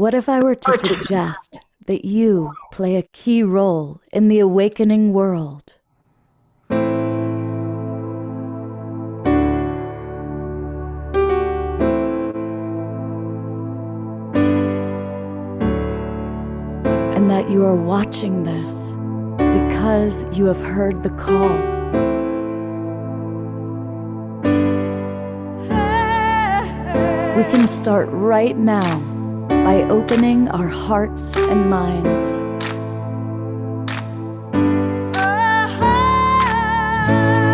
What if I were to suggest that you play a key role in the awakening world? And that you are watching this because you have heard the call. We can start right now by opening our hearts and minds.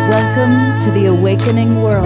Welcome to the awakening world.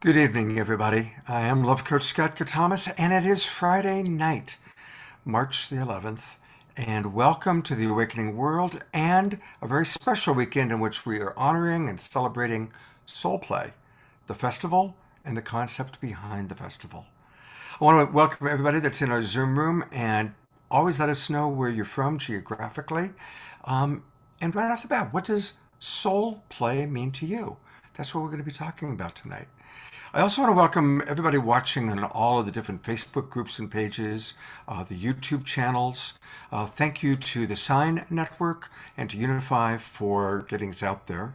Good evening, everybody. I am Love Coach Scott Thomas, and it is Friday night, March the 11th, and welcome to the Awakening World and a very special weekend in which we are honoring and celebrating Soul Play, the festival and the concept behind the festival. I want to welcome everybody that's in our Zoom room, and always let us know where you're from geographically. And right off the bat, what does Soul Play mean to you? That's what we're going to be talking about tonight. I also want to welcome everybody watching on all of the different Facebook groups and pages, the YouTube channels. Thank you to the Sign Network and to Unify for getting us out there.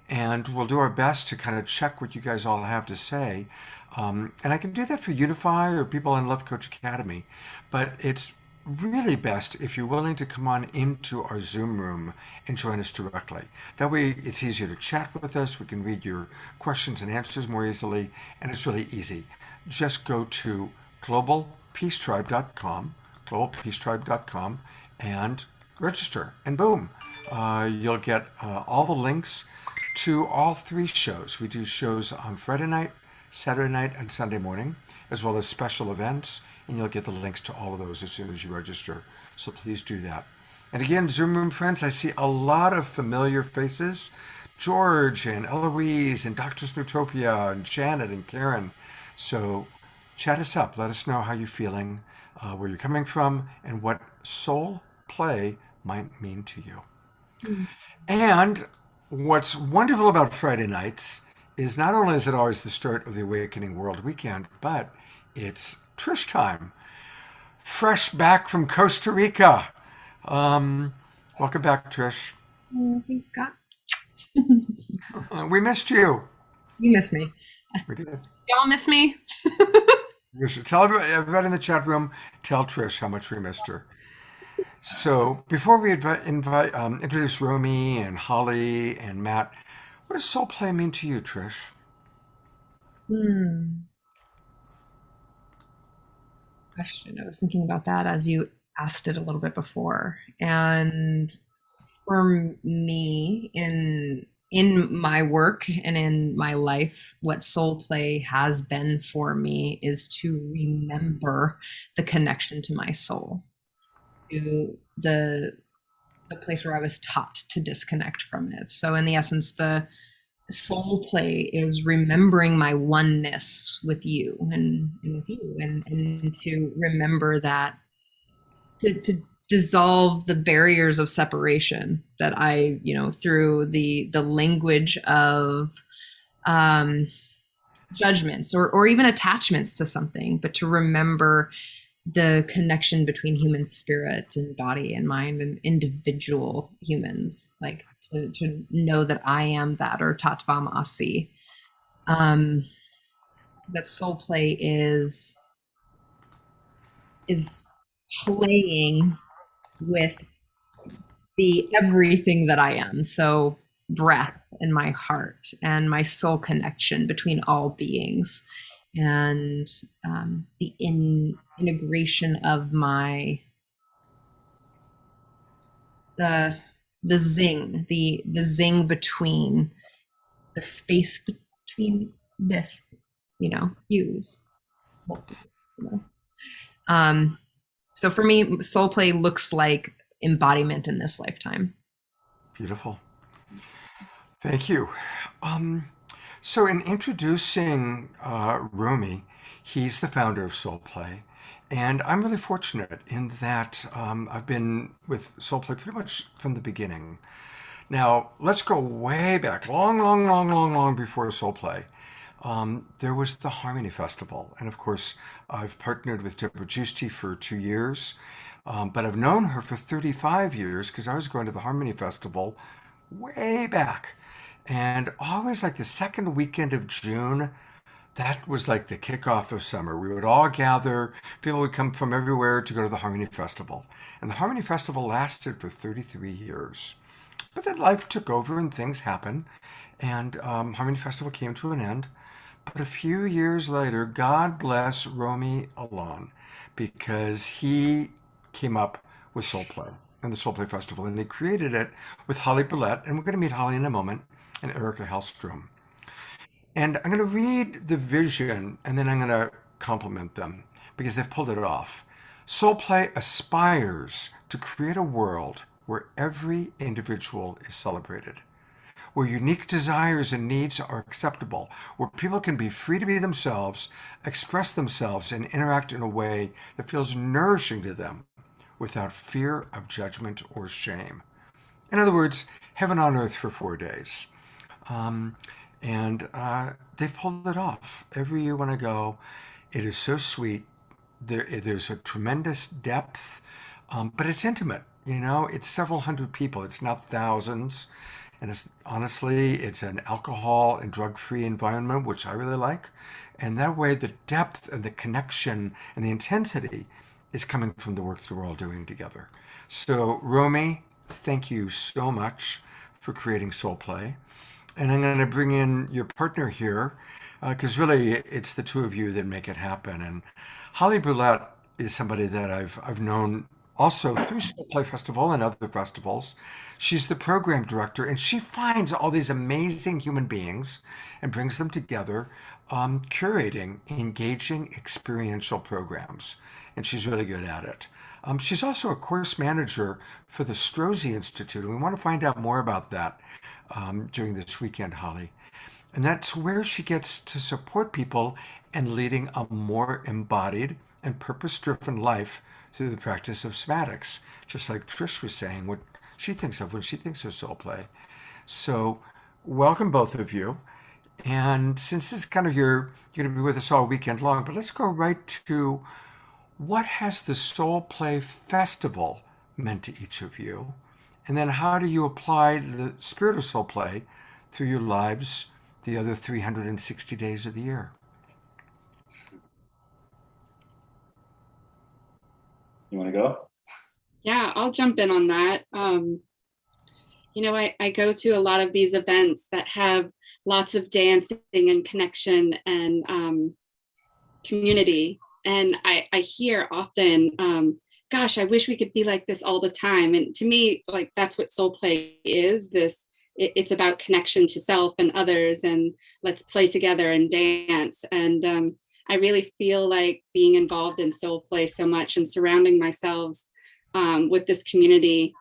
And we'll do our best to kind of check what you guys all have to say. And I can do that for Unify or people in Love Coach Academy. But it's really best if you're willing to come on into our Zoom room and join us directly. That way it's easier to chat with us. We can read your questions and answers more easily, and it's really easy. Just go to globalpeacetribe.com, and register, and boom, you'll get all the links to all three shows. We do shows on Friday night, Saturday night, and Sunday morning, as well as special events, and you'll get the links to all of those as soon as you register. So please do that. And again, Zoom room friends, I see a lot of familiar faces. George and Eloise and Dr. Snutopia and Janet and Karen. So chat us up. Let us know how you're feeling, where you're coming from, and what soul play might mean to you. And what's wonderful about Friday nights is not only is it always the start of the Awakening World weekend, but it's Trish time. Fresh back from Costa Rica. Welcome back, Trish. Thanks, Scott. We missed you. You missed me. We did. Y'all miss me? We should tell everybody in the chat room, tell Trish how much we missed her. So before we introduce Romy and Holly and Matt, what does soul play mean to you, Trish? Question. I was thinking about that as you asked it a little bit before. And for me, in my work and in my life, what soul play has been for me is to remember the connection to my soul, to the place where I was taught to disconnect from it. So in the essence, the soul play is remembering my oneness with you and with you, and to remember that, to dissolve the barriers of separation that I, through the language of judgments or even attachments to something, but to remember the connection between human spirit and body and mind and individual humans, like to know that I am that, or Tatvam Asi. That soul play is playing with the everything that I am. So breath and my heart and my soul connection between all beings, and the integration of my the the zing between the space between this, hues. You know. Um, so for me, soul play looks like embodiment in this lifetime. Beautiful. Thank you. Um, so, in introducing Rumi, he's the founder of Soul Play. And I'm really fortunate in that I've been with Soul Play pretty much from the beginning. Now, let's go way back, long, long, long, long, long before Soul Play. There was the Harmony Festival. And of course, I've partnered with Deborah Giusti for 2 years, but I've known her for 35 years because I was going to the Harmony Festival way back. And always like the second weekend of June, that was like the kickoff of summer. We would all gather, people would come from everywhere to go to the Harmony Festival. And the Harmony Festival lasted for 33 years. But then life took over and things happened, and Harmony Festival came to an end. But a few years later, God bless Romy Alon, because he came up with Soul Play and the Soul Play Festival, and he created it with Holly Billette, and we're going to meet Holly in a moment, and Erica Hellstrom. And I'm going to read the vision, and then I'm going to compliment them because they've pulled it off. Soul Play aspires to create a world where every individual is celebrated, where unique desires and needs are acceptable, where people can be free to be themselves, express themselves, and interact in a way that feels nourishing to them without fear of judgment or shame. In other words, heaven on earth for 4 days. And they've pulled it off. Every year when I go, it is so sweet. There's a tremendous depth, but it's intimate. It's several hundred people. It's not thousands. And honestly, it's an alcohol and drug-free environment, which I really like. And that way, the depth and the connection and the intensity is coming from the work that we're all doing together. So, Romy, thank you so much for creating Soul Play. And I'm going to bring in your partner here, because really it's the two of you that make it happen. And Holly Boulette is somebody that I've known also through Soul Play Festival and other festivals. She's the program director, and she finds all these amazing human beings and brings them together, curating engaging experiential programs. And she's really good at it. She's also a course manager for the Strozzi Institute, and we want to find out more about that during this weekend, Holly. And that's where she gets to support people and leading a more embodied and purpose driven life through the practice of somatics, just like Trish was saying, what she thinks of when she thinks of Soul Play. So, welcome both of you. And since this is kind of you're going to be with us all weekend long, but let's go right to what has the Soul Play Festival meant to each of you? And then how do you apply the spirit of Soul Play through your lives the other 360 days of the year? You want to go? Yeah, I'll jump in on that. I go to a lot of these events that have lots of dancing and connection and community. And I hear often, gosh, I wish we could be like this all the time. And to me, like, that's what Soul Play is. It's about connection to self and others, and let's play together and dance. And I really feel like being involved in Soul Play so much and surrounding myself with this community,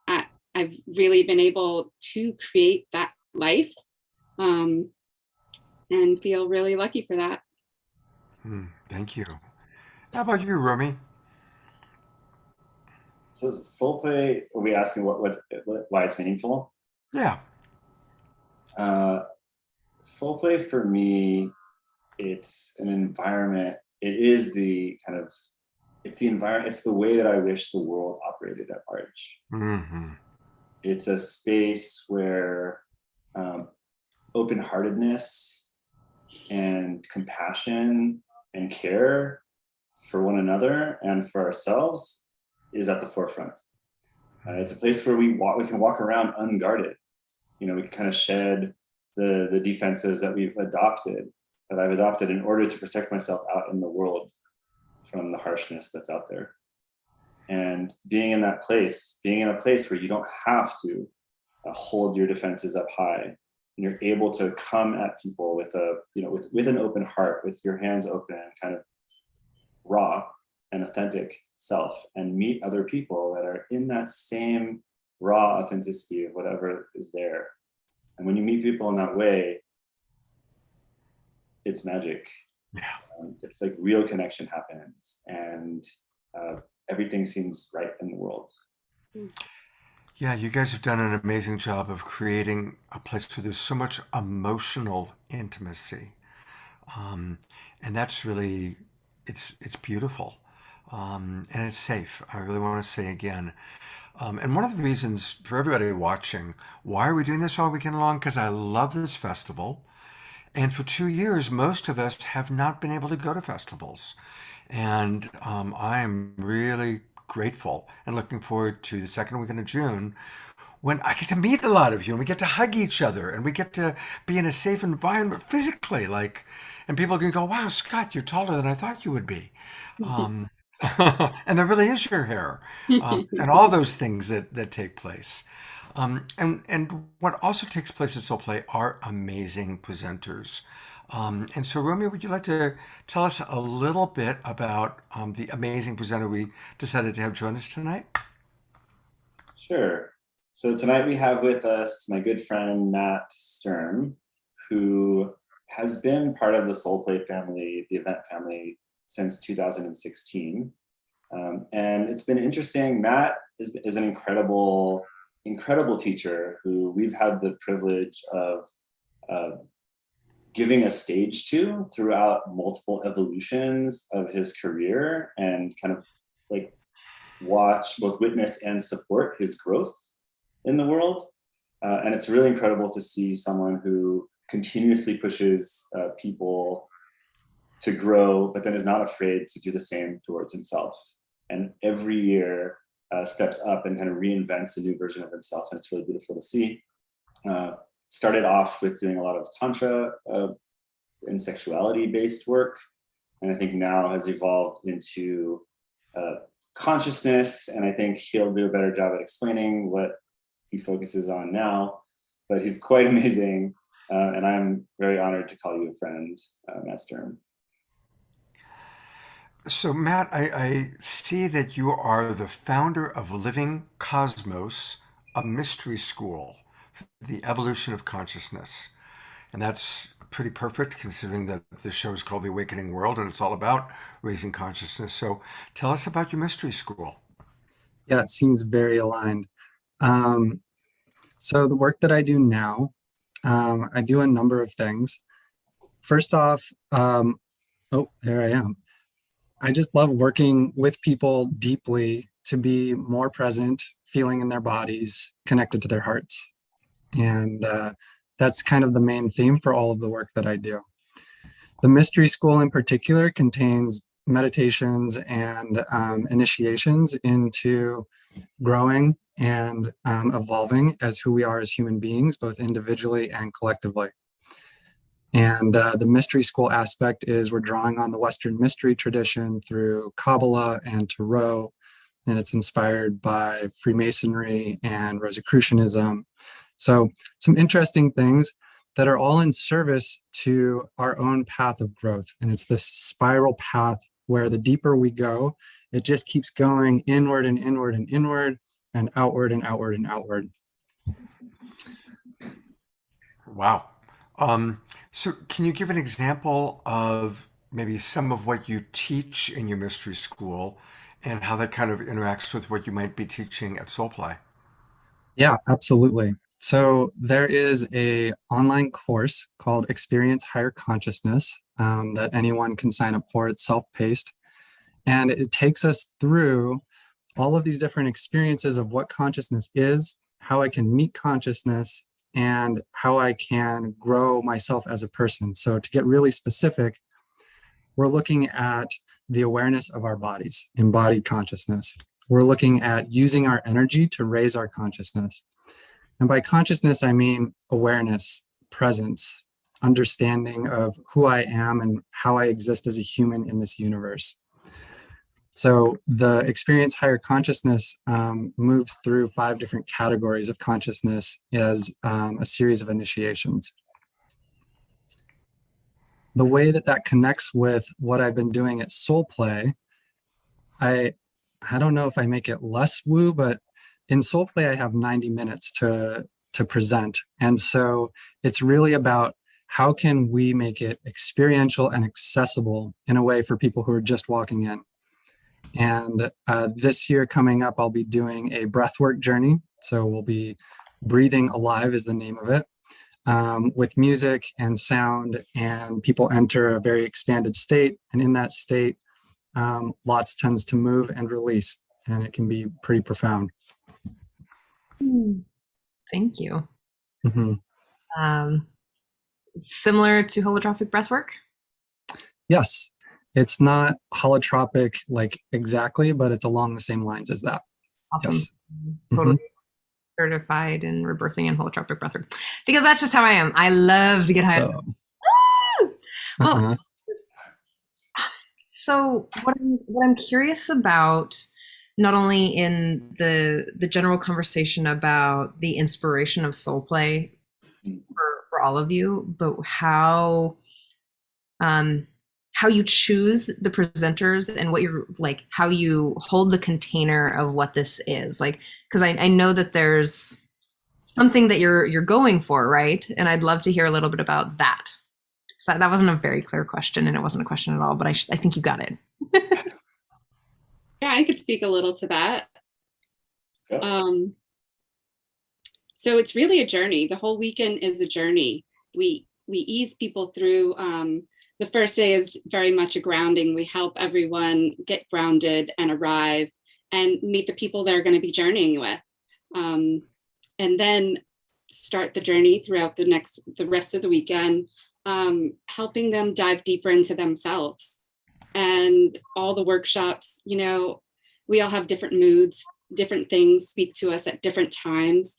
I've really been able to create that life, and feel really lucky for that. Thank you. How about you, Romy? So Soul Play, are we asking why it's meaningful? Yeah. Soul Play for me, it's an environment. It is it's the environment. It's the way that I wish the world operated at large. Mm-hmm. It's a space where open-heartedness and compassion and care for one another and for ourselves is at the forefront. It's a place where we can walk around unguarded. You know, we can kind of shed the defenses that I've adopted in order to protect myself out in the world from the harshness that's out there. And being in a place where you don't have to hold your defenses up high, and you're able to come at people with an open heart, with your hands open, kind of raw and authentic self, and meet other people that are in that same raw authenticity of whatever is there. And when you meet people in that way, it's magic. Yeah. It's like real connection happens, and everything seems right in the world. Yeah, you guys have done an amazing job of creating a place where there's so much emotional intimacy. And that's really, it's beautiful. And it's safe. I really want to say again. And one of the reasons for everybody watching, why are we doing this all weekend long? Because I love this festival. And for 2 years, most of us have not been able to go to festivals. And I am really grateful and looking forward to the second weekend of June when I get to meet a lot of you and we get to hug each other and we get to be in a safe environment physically, and people can go, wow, Scott, you're taller than I thought you would be. Um, and there really is your hair, and all those things that take place. And what also takes place at Soul Play are amazing presenters. And so, Romeo, would you like to tell us a little bit about the amazing presenter we decided to have join us tonight? Sure. So tonight we have with us my good friend Matt Sturm, who has been part of the Soul Play family, the event family, since 2016. And it's been interesting. Matt is an incredible teacher who we've had the privilege of giving a stage to throughout multiple evolutions of his career, and kind of like both witness and support his growth in the world. And it's really incredible to see someone who continuously pushes people to grow, but then is not afraid to do the same towards himself. And every year steps up and kind of reinvents a new version of himself. And it's really beautiful to see. Started off with doing a lot of Tantra and sexuality-based work. And I think now has evolved into consciousness. And I think he'll do a better job at explaining what he focuses on now. But he's quite amazing. And I'm very honored to call you a friend, Matt Sturm. So, Matt, I see that you are the founder of Living Cosmos, a mystery school for the evolution of consciousness. And that's pretty perfect considering that the show is called The Awakening World and it's all about raising consciousness. So tell us about your mystery school. Yeah, it seems very aligned. So the work that I do now, I do a number of things. First off, oh, there I am. I just love working with people deeply to be more present, feeling in their bodies, connected to their hearts. And that's kind of the main theme for all of the work that I do. The mystery school in particular contains meditations and initiations into growing and evolving as who we are as human beings, both individually and collectively. And the mystery school aspect is we're drawing on the Western mystery tradition through Kabbalah and Tarot, and it's inspired by Freemasonry and Rosicrucianism. So some interesting things that are all in service to our own path of growth. And it's this spiral path where the deeper we go, it just keeps going inward and inward and inward and outward and outward and outward. Wow. So can you give an example of maybe some of what you teach in your mystery school and how that kind of interacts with what you might be teaching at Soul Play? Yeah, absolutely. So there is a online course called Experience Higher Consciousness that anyone can sign up for. It's self-paced, and it takes us through all of these different experiences of what consciousness is, how I can meet consciousness, and how I can grow myself as a person. So to get really specific, we're looking at the awareness of our bodies, embodied consciousness. We're looking at using our energy to raise our consciousness. And by consciousness, I mean awareness, presence, understanding of who I am and how I exist as a human in this universe. So the experience higher consciousness moves through 5 different categories of consciousness as a series of initiations. The way that that connects with what I've been doing at Soul Play, I don't know if I make it less woo, but in Soul Play I have 90 minutes to present, and so it's really about how can we make it experiential and accessible in a way for people who are just walking in. And this year coming up, I'll be doing a breathwork journey. So we'll be Breathing Alive is the name of it, with music and sound, and people enter a very expanded state. And in that state, lots tends to move and release, and it can be pretty profound. Thank you. Mm-hmm. Similar to holotropic breathwork? Yes, it's not holotropic like exactly, but it's along the same lines as that. Awesome. Yes. Totally certified in rebirthing and holotropic breathwork, because that's just how I am. I love to get high. So, Well, so what I'm curious about, not only in the general conversation about the inspiration of Soul Play for all of you, but how you choose the presenters and what you're like, how you hold the container of what this is like, because I know that there's something that you're going for, right? And I'd love to hear a little bit about that. So that wasn't a very clear question, and it wasn't a question at all, but I think you got it. Yeah, I could speak a little to that. Yeah. So it's really a journey. The whole weekend is a journey. We ease people through. The first day is very much a grounding. We help everyone get grounded and arrive and meet the people they're going to be journeying with. And then start the journey throughout the rest of the weekend, helping them dive deeper into themselves. And all the workshops, we all have different moods, different things speak to us at different times.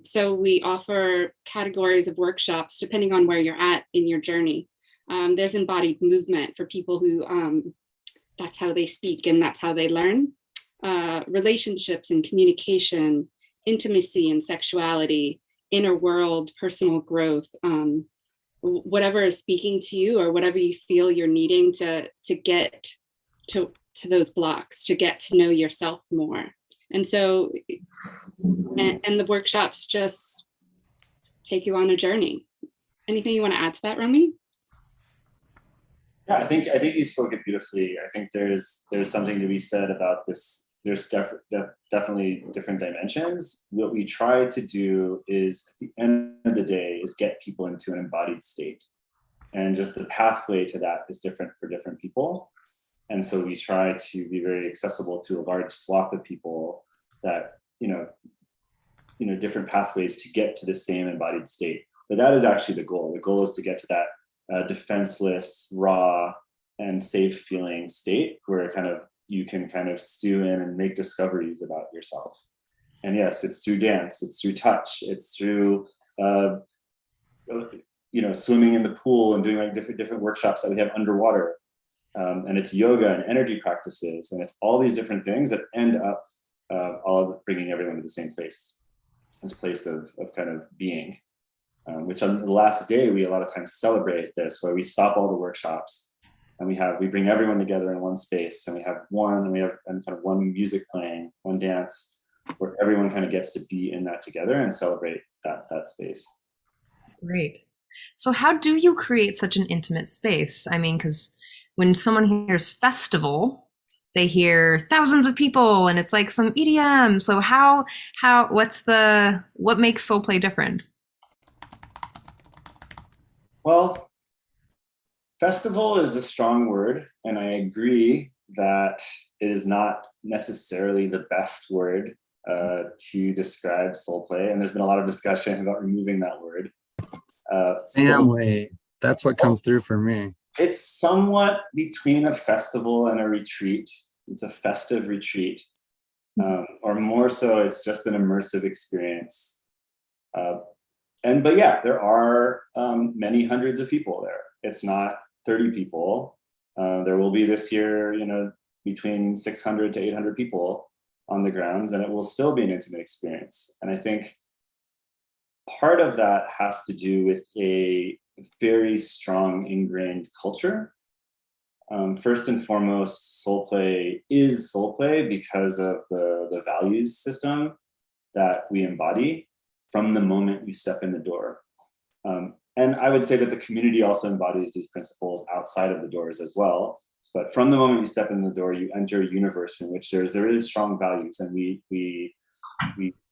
So we offer categories of workshops depending on where you're at in your journey. There's embodied movement for people who that's how they speak and that's how they learn. Relationships and communication, intimacy and sexuality, inner world, personal growth, whatever is speaking to you or whatever you feel you're needing to get to those blocks, to get to know yourself more. And so, and the workshops just take you on a journey. Anything you want to add to that, Romy? Yeah, I think you spoke it beautifully. I think there's something to be said about this. There's definitely different dimensions. What we try to do is, at the end of the day, is get people into an embodied state, and just the pathway to that is different for different people. And so we try to be very accessible to a large swath of people that different pathways to get to the same embodied state. But that is actually the goal. The goal is to get to that defenseless, raw, and safe feeling state where you can stew in and make discoveries about yourself. And yes, it's through dance, it's through touch, it's through swimming in the pool and doing like different workshops that we have underwater. And it's yoga and energy practices, and it's all these different things that end up all bringing everyone to the same place, this place of kind of being. Which on the last day, we a lot of times celebrate this, where we stop all the workshops and we bring everyone together in one space, and we have one music playing, one dance, where everyone kind of gets to be in that together and celebrate that space. That's great. So how do you create such an intimate space? I mean, because when someone hears festival, they hear thousands of people and it's like some EDM. So what makes Soul Play different? Well, festival is a strong word, and I agree that it is not necessarily the best word to describe Soul Play, and there's been a lot of discussion about removing that word. Family, that's what comes through for me. It's somewhat between a festival and a retreat. It's a festive retreat, or more so, it's just an immersive experience. But yeah, there are many hundreds of people there. It's not 30 people. There will be this year, between 600 to 800 people on the grounds, and it will still be an intimate experience. And I think part of that has to do with a very strong ingrained culture. First and foremost, soul play is soul play because of the values system that we embody from the moment you step in the door. And I would say that the community also embodies these principles outside of the doors as well. But from the moment you step in the door, you enter a universe in which there's really strong values, and we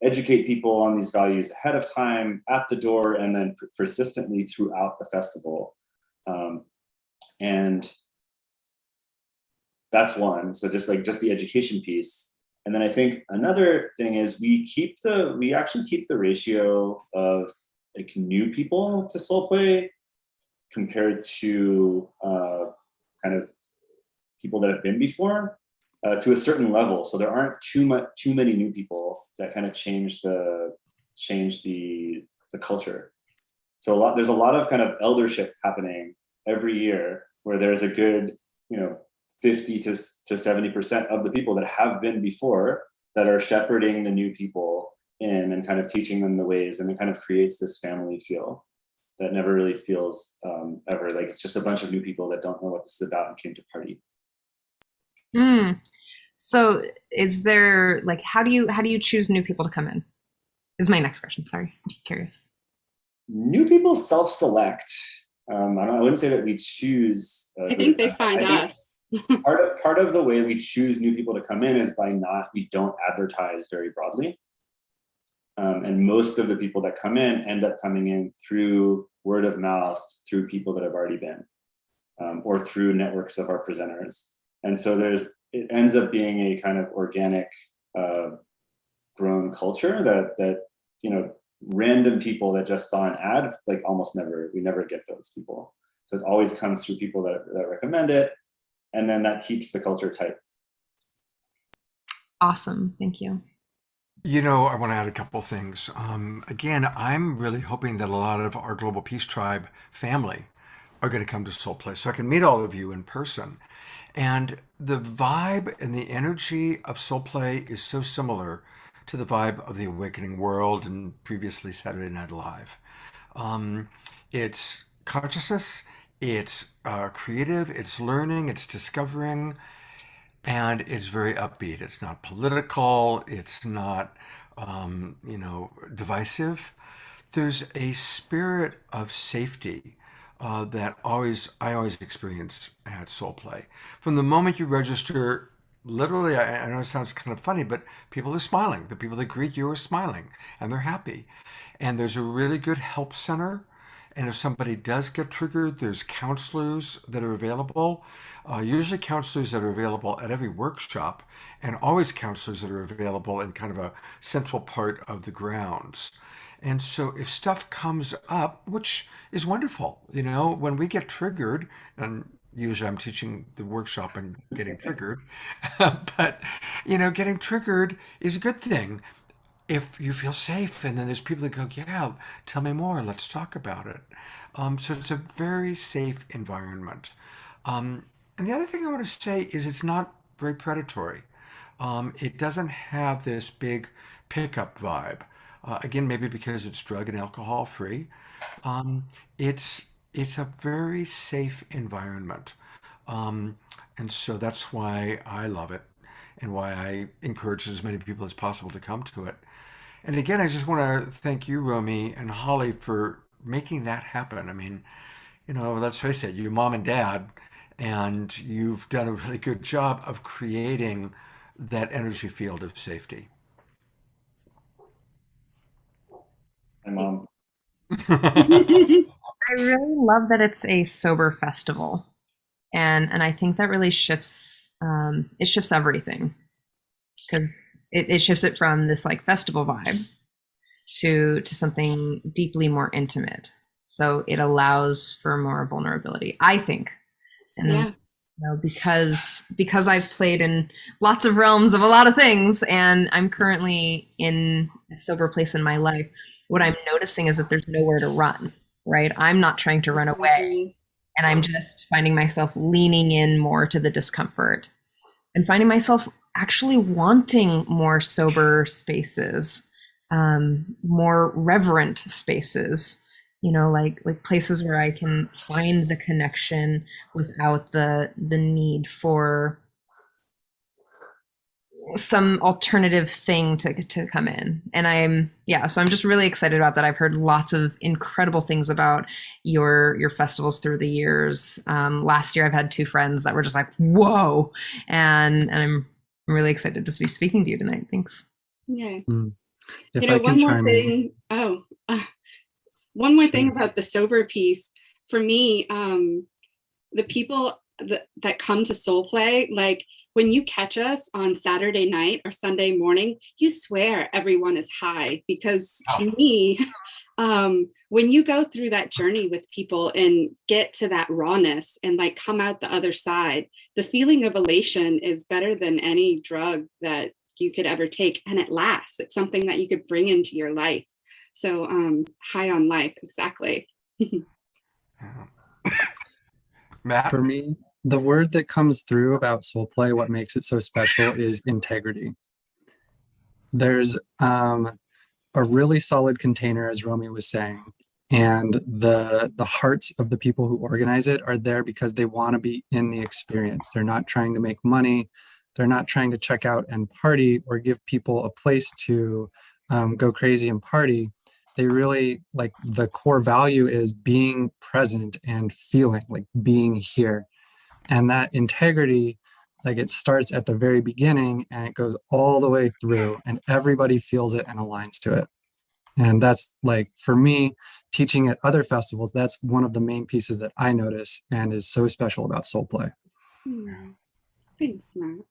educate people on these values ahead of time, at the door, and then persistently throughout the festival. And that's one. So just the education piece. And then I think another thing is we actually keep the ratio of like new people to soul play compared to kind of people that have been before to a certain level. So there aren't too many new people that kind of change the culture. So there's a lot of kind of eldership happening every year where there's a good 50 to 70% of the people that have been before that are shepherding the new people in and kind of teaching them the ways, and it kind of creates this family feel that never really feels ever like it's just a bunch of new people that don't know what this is about and came to party. So is there how do you choose new people to come in? Is my next question. Sorry, I'm just curious. New people self-select. I wouldn't say that we choose. I think they find us. Part of the way we choose new people to come in is we don't advertise very broadly. And most of the people that come in end up coming in through word of mouth, through people that have already been, or through networks of our presenters. And so it ends up being a kind of organic, grown culture that random people that just saw an ad, we never get those people. So it always comes through people that recommend it. And then that keeps the culture tight. Awesome. Thank you. I want to add a couple things. Again, I'm really hoping that a lot of our Global Peace Tribe family are going to come to Soul Play so I can meet all of you in person. And the vibe and the energy of Soul Play is so similar to the vibe of the Awakening World and previously Saturday Night Live. It's consciousness, it's creative, it's learning, it's discovering, and it's very upbeat. It's not political, it's not, divisive. There's a spirit of safety that I always experience at Soul Play. From the moment you register, literally, I know it sounds kind of funny, but people are smiling. The people that greet you are smiling, and they're happy. And there's a really good help center. And if somebody does get triggered, there's counselors that are available, usually counselors that are available at every workshop, and always counselors that are available in kind of a central part of the grounds. And so if stuff comes up, which is wonderful, when we get triggered, and usually I'm teaching the workshop and getting triggered, but, getting triggered is a good thing. If you feel safe, and then there's people that go, yeah, tell me more, let's talk about it. So it's a very safe environment. And the other thing I want to say is it's not very predatory. It doesn't have this big pickup vibe. Again, maybe because it's drug and alcohol free. It's a very safe environment. And so that's why I love it and why I encourage as many people as possible to come to it. And again, I just want to thank you, Romy and Holly, for making that happen. I mean, let's face it, you're mom and dad, and you've done a really good job of creating that energy field of safety. My mom. I really love that it's a sober festival, and I think that really shifts everything, because it shifts it from this festival vibe to something deeply more intimate. So it allows for more vulnerability. I think And Yeah. because I've played in lots of realms of a lot of things, and I'm currently in a sober place in my life, what I'm noticing is that there's nowhere to run, right? I'm not trying to run away, and I'm just finding myself leaning in more to the discomfort and finding myself actually wanting more sober spaces, more reverent spaces, like places where I can find the connection without the need for some alternative thing to come in. And so I'm just really excited about that. I've heard lots of incredible things about your festivals through the years. Last year I've had 2 friends that were just like, whoa. And I'm really excited to be speaking to you tonight. Thanks. Yeah. If You know, I can one more chime in. thing. One more thing Sure. about the sober piece for me. The people that come to Soul Play, like when you catch us on Saturday night or Sunday morning, you swear everyone is high, because to me, when you go through that journey with people and get to that rawness and like come out the other side, the feeling of elation is better than any drug that you could ever take, and it lasts. It's something that you could bring into your life. So high on life, exactly. Matt? For me, the word that comes through about soul play, what makes it so special, is integrity. There's a really solid container, as Romy was saying, and the hearts of the people who organize it are there because they want to be in the experience. They're not trying to make money. They're not trying to check out and party or give people a place to go crazy and party. They really, like, the core value is being present and feeling, like being here. And that integrity, like, it starts at the very beginning and it goes all the way through, and everybody feels it and aligns to it. And that's, like, for me, teaching at other festivals, that's one of the main pieces that I notice and is so special about Soul Play. Thanks, Matt.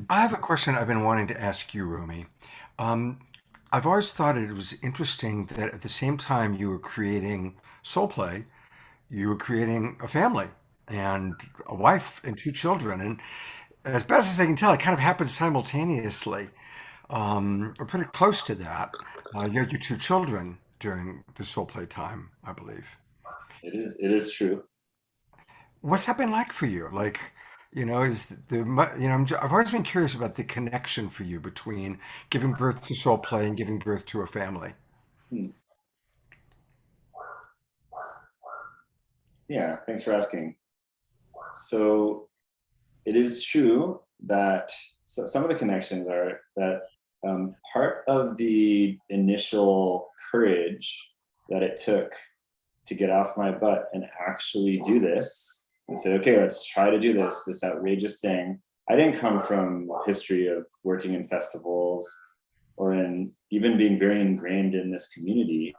I have a question I've been wanting to ask you, Rumi. I've always thought it was interesting that at the same time you were creating Soul Play, you were creating a family and a wife and 2 children. And as best as I can tell, it kind of happened simultaneously, or pretty close to that. You had your 2 children during the Soul Play time, I believe. It is true. What's that been like for you? Like, I've always been curious about the connection for you between giving birth to Soul Play and giving birth to a family. Yeah, thanks for asking. So it is true that some of the connections are that part of the initial courage that it took to get off my butt and actually do this and say, okay, let's try to do this outrageous thing. I didn't come from a history of working in festivals or in even being very ingrained in this community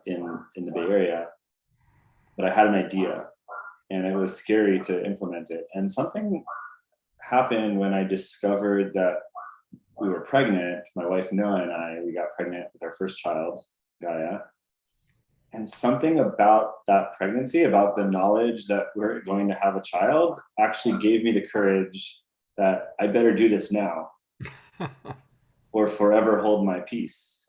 in the Bay Area, but I had an idea and it was scary to implement it. And something happened when I discovered that we were pregnant. My wife Noah and we got pregnant with our first child, Gaia. And something about that pregnancy, about the knowledge that we're going to have a child, actually gave me the courage that I better do this now or forever hold my peace.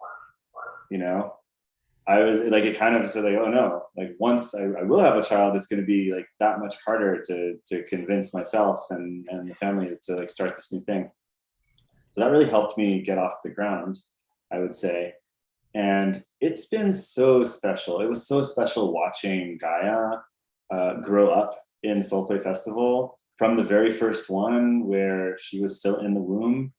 I was like, it kind of said like, oh no, like once I will have a child, it's going to be like that much harder to convince myself and the family to like start this new thing. So that really helped me get off the ground, I would say. And it's been so special. It was so special watching Gaia grow up in Soul Play Festival from the very first one where she was still in the womb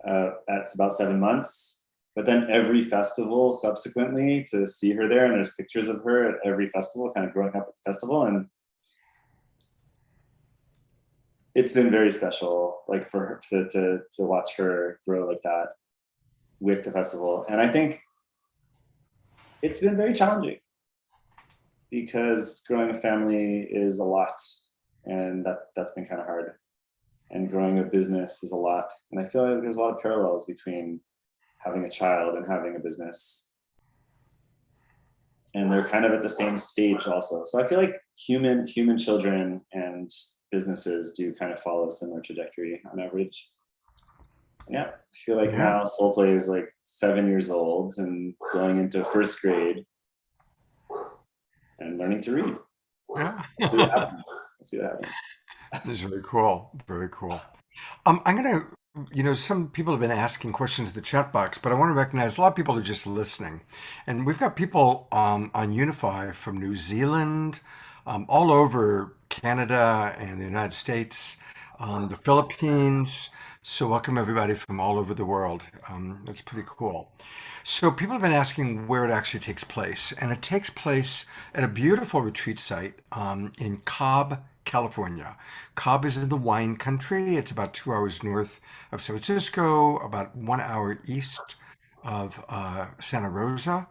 at about 7 months. But then every festival subsequently to see her there, and there's pictures of her at every festival, kind of growing up at the festival. And it's been very special, like for her to watch her grow like that with the festival. And I think it's been very challenging because growing a family is a lot, and that's been kind of hard. And growing a business is a lot. And I feel like there's a lot of parallels between having a child and having a business. and they're kind of at the same stage also. So I feel like human children and businesses do kind of follow a similar trajectory on average. Yeah, I feel like Yeah. now Soul Play is like 7 years old and going into first grade and learning to read. Yeah. Let's see what happens. Let's see what happens. This is very cool. Very cool. I'm gonna, some people have been asking questions in the chat box, but I want to recognize a lot of people are just listening, and we've got people on Unify from New Zealand, all over Canada and the United States, the Philippines. So welcome everybody from all over the world. That's pretty cool. So people have been asking where it actually takes place, and it takes place at a beautiful retreat site in Cobb, California. Cobb is in the wine country. It's about 2 hours north of San Francisco, about 1 hour east of Santa Rosa.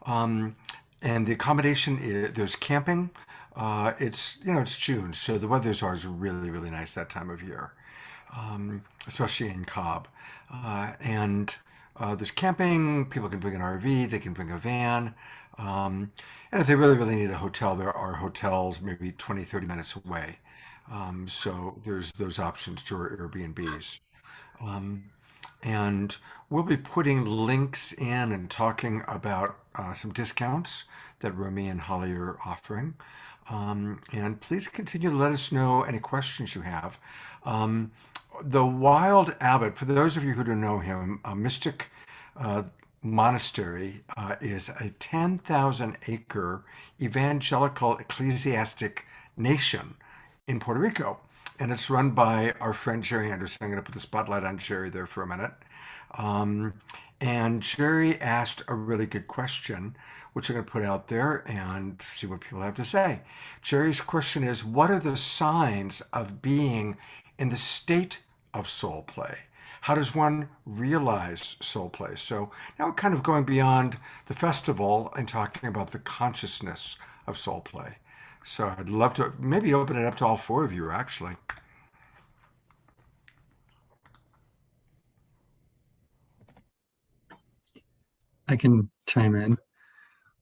And the accommodation is, there's camping. It's June, so the weather's always really, really nice that time of year, especially in Cobb. And there's camping. People can bring an RV. They can bring a van. And if they really, really need a hotel, there are hotels maybe 20, 30 minutes away. So there's those options to Airbnbs. And we'll be putting links in and talking about some discounts that Romy and Holly are offering. And please continue to let us know any questions you have. The Wild Abbot, for those of you who don't know him, Mystic Monastery is a 10,000-acre evangelical ecclesiastic nation in Puerto Rico. And it's run by our friend Jerry Anderson. I'm going to put the spotlight on Jerry there for a minute. And Jerry asked a really good question, which I'm going to put out there and see what people have to say. Jerry's question is, what are the signs of being in the state of soul play? How does one realize soul play? So now we're kind of going beyond the festival and talking about the consciousness of soul play. So I'd love to maybe open it up to all four of you, actually. I can chime in.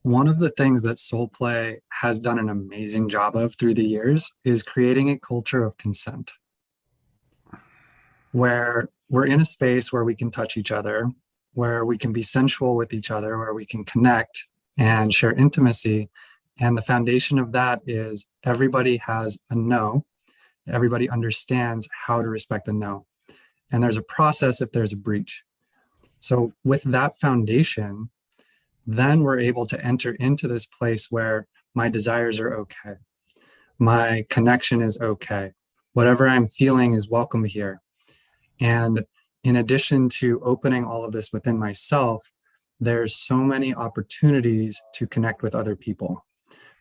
One of the things that Soul Play has done an amazing job of through the years is creating a culture of consent, where we're in a space where we can touch each other, where we can be sensual with each other, where we can connect and share intimacy. And the foundation of that is everybody has a no. Everybody understands how to respect a no. And there's a process if there's a breach. So with that foundation, then we're able to enter into this place where my desires are okay. My connection is okay. Whatever I'm feeling is welcome here. And in addition to opening all of this within myself, there's so many opportunities to connect with other people,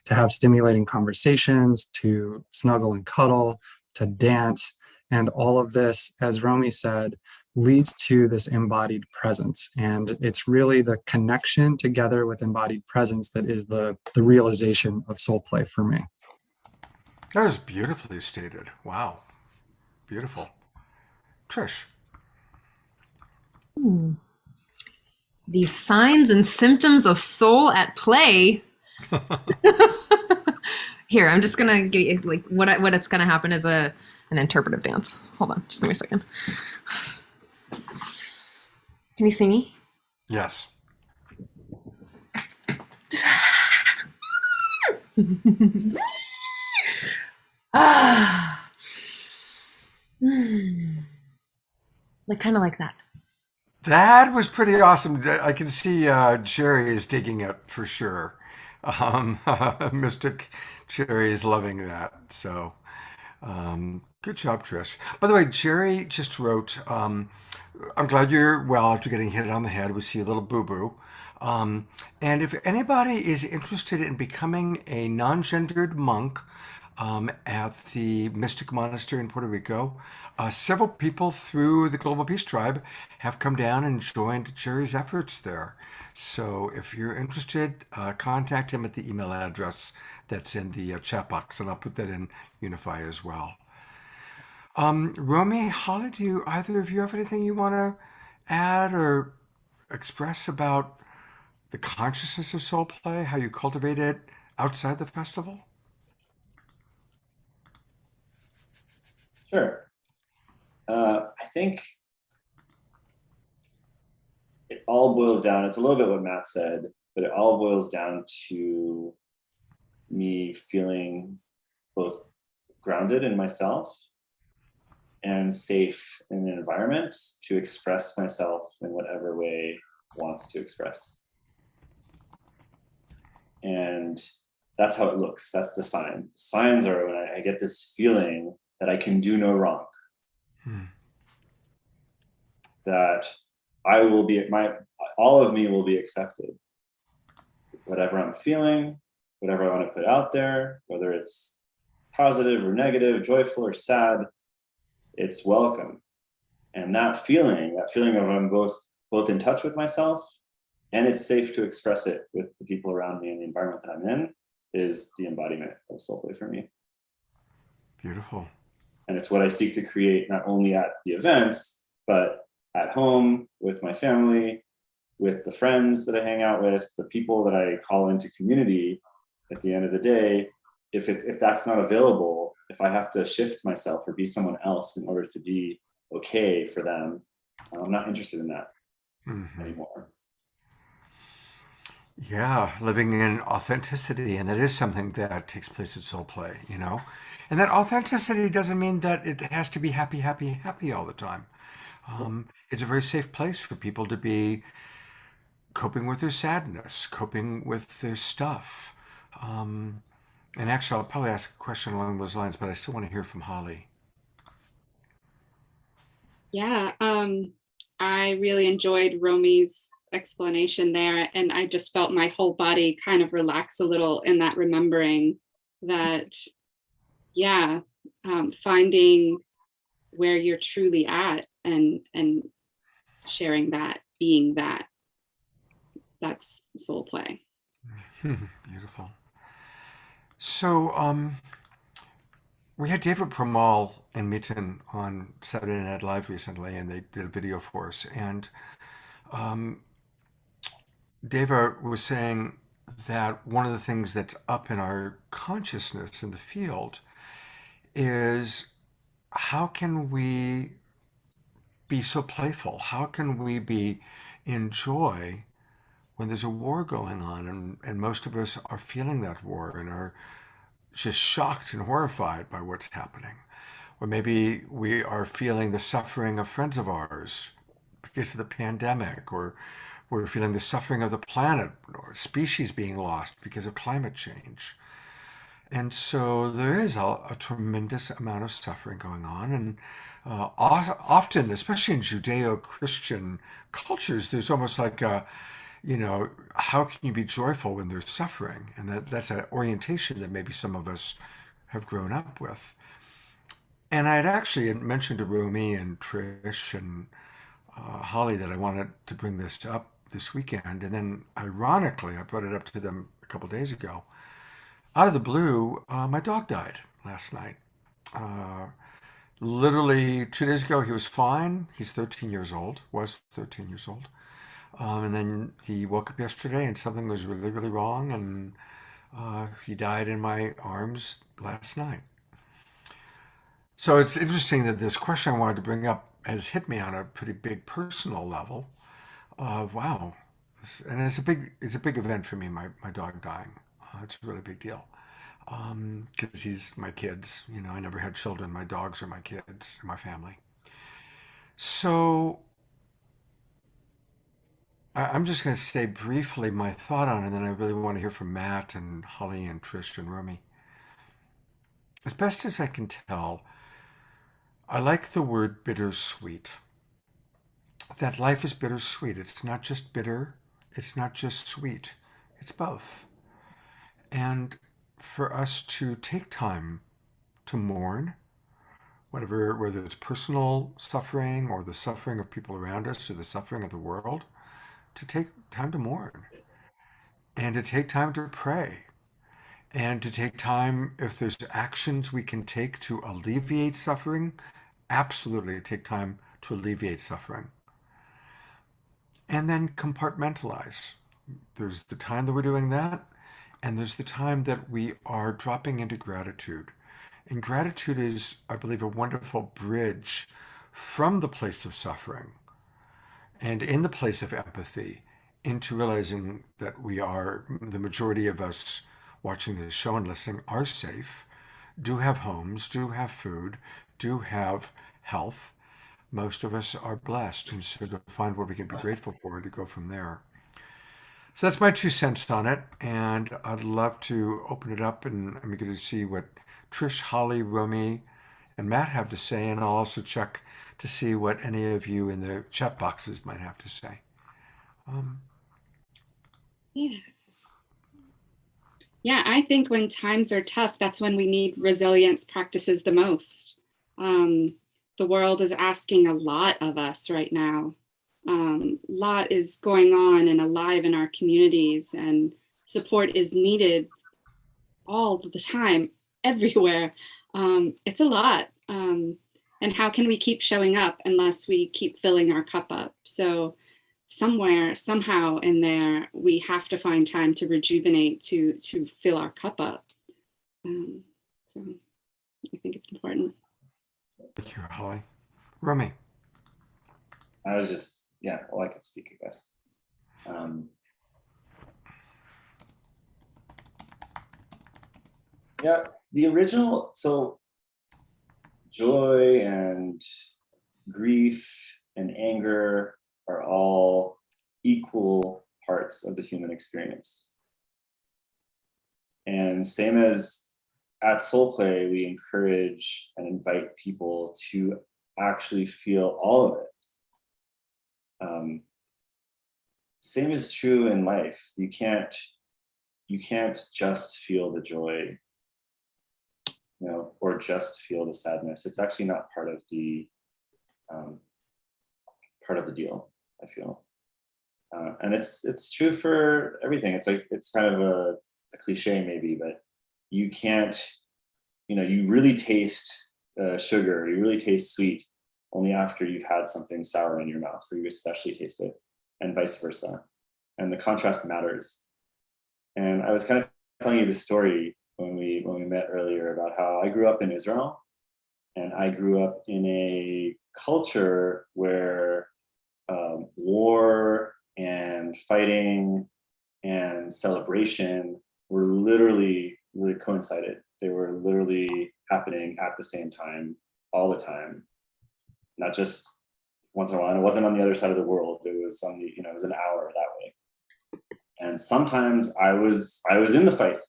to have stimulating conversations, to snuggle and cuddle, to dance. And all of this, as Romy said, leads to this embodied presence. And it's really the connection together with embodied presence that is the realization of soul play for me. That was beautifully stated. Wow. Beautiful. Trish. The signs and symptoms of soul at play. Here, I'm just gonna give you like what it's gonna happen is an interpretive dance. Hold on, just give me a second. Can you see me? Yes. Like kind of like that. That was pretty awesome. I can see Jerry is digging it for sure. Mystic Jerry is loving that. So good job, Trish. By the way, Jerry just wrote, I'm glad you're well after getting hit on the head. We see a little boo-boo. And if anybody is interested in becoming a non-gendered monk at the Mystic Monastery in Puerto Rico, several people through the Global Peace Tribe have come down and joined Jerry's efforts there. So if you're interested, contact him at the email address that's in the chat box, and I'll put that in Unify as well. Romy, Holly, do either of you have anything you want to add or express about the consciousness of soul play, how you cultivate it outside the festival? Sure. I think it all boils down, it's a little bit what Matt said, but it all boils down to me feeling both grounded in myself and safe in an environment to express myself in whatever way wants to express. And that's how it looks. That's the sign. The signs are when I get this feeling that I can do no wrong. That I will be all of me will be accepted. Whatever I'm feeling, whatever I want to put out there, whether it's positive or negative, joyful or sad, it's welcome. And that feeling of I'm both in touch with myself and it's safe to express it with the people around me and the environment that I'm in is the embodiment of soul play for me. Beautiful. And it's what I seek to create not only at the events, but at home with my family, with the friends that I hang out with, the people that I call into community. At the end of the day, if that's not available, if I have to shift myself or be someone else in order to be okay for them, I'm not interested in that anymore. Yeah, living in authenticity, and that is something that takes place at Soul Play, you know? And that authenticity doesn't mean that it has to be happy, happy, happy all the time. It's a very safe place for people to be coping with their sadness, coping with their stuff. And actually, I'll probably ask a question along those lines, but I still want to hear from Holly. Yeah, I really enjoyed Romy's explanation there, and I just felt my whole body kind of relax a little in that, remembering that, yeah, finding where you're truly at and sharing that, being that, that's soul play. Beautiful. So, we had David Pramal and Miten on Saturday Night Live recently, and they did a video for us. And Deva was saying that one of the things that's up in our consciousness in the field is how can we be so playful? How can we be in joy when there's a war going on and most of us are feeling that war and are just shocked and horrified by what's happening? Or maybe we are feeling the suffering of friends of ours because of the pandemic, or we're feeling the suffering of the planet or species being lost because of climate change. And so there is a tremendous amount of suffering going on. And often, especially in Judeo-Christian cultures, there's almost like how can you be joyful when there's suffering? And that's an orientation that maybe some of us have grown up with. And I had actually mentioned to Rumi and Trish and Holly that I wanted to bring this up this weekend. And then ironically, I brought it up to them a couple days ago. Out of the blue, my dog died last night. Literally 2 days ago, he was fine. He's 13 years old, was 13 years old. And then he woke up yesterday and something was really, really wrong. And he died in my arms last night. So it's interesting that this question I wanted to bring up has hit me on a pretty big personal level of wow. And it's a big event for me, my dog dying. It's a really big deal. Because he's my kids. I never had children. My dogs are my kids, my family. So I'm just going to say briefly my thought on it, and then I really want to hear from Matt and Holly and Trish and Rumi. As best as I can tell, I like the word bittersweet. That life is bittersweet. It's not just bitter. It's not just sweet. It's both. And for us to take time to mourn, whether it's personal suffering or the suffering of people around us or the suffering of the world, to take time to mourn and to take time to pray and to take time, if there's actions we can take to alleviate suffering, absolutely take time to alleviate suffering. And then compartmentalize. There's the time that we're doing that, and there's the time that we are dropping into gratitude. And gratitude is, I believe, a wonderful bridge from the place of suffering and in the place of empathy into realizing that we are, the majority of us watching this show and listening, are safe, do have homes, do have food, do have health. Most of us are blessed, and so to find what we can be grateful for and to go from there. So that's my 2 cents on it, and I'd love to open it up, and I'm going to see what Trish, Holly, Romy, and Matt have to say, and I'll also check to see what any of you in the chat boxes might have to say. Yeah. Yeah, I think when times are tough, that's when we need resilience practices the most. The world is asking a lot of us right now. Lot is going on and alive in our communities, and support is needed all the time, everywhere. It's a lot. And how can we keep showing up unless we keep filling our cup up? So somewhere, somehow in there, we have to find time to rejuvenate, to fill our cup up. So I think it's important. Thank you, Holly. Romy. I was just, yeah, well, I could speak, I guess. Yeah, the original, so joy and grief and anger are all equal parts of the human experience. And same as at Soul Play, we encourage and invite people to actually feel all of it. Same is true in life. You can't just feel the joy, or just feel the sadness. It's actually not part of the deal, I feel. And it's true for everything. It's kind of a cliche maybe, but you can't, you really taste sugar, you really taste sweet only after you've had something sour in your mouth, or you especially taste it, and vice versa. And the contrast matters. And I was kind of telling you this story when we met earlier about how I grew up in Israel, and I grew up in a culture where war and fighting and celebration were literally really coincided. They were literally happening at the same time, all the time, not just once in a while. And it wasn't on the other side of the world. It was on the, it was an hour that way. And sometimes I was in the fight.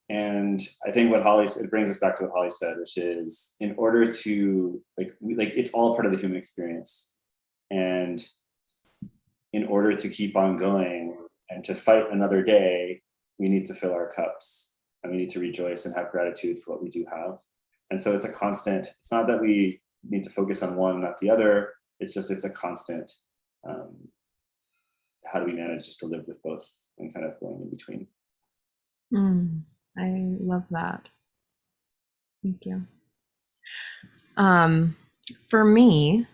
And I think it brings us back to what Holly said, which is in order to like it's all part of the human experience. And in order to keep on going and to fight another day, we need to fill our cups, and we need to rejoice and have gratitude for what we do have. And so it's a constant. It's not that we need to focus on one, not the other. It's a constant. How do we manage just to live with both and kind of going in between? I love that. Thank you. For me,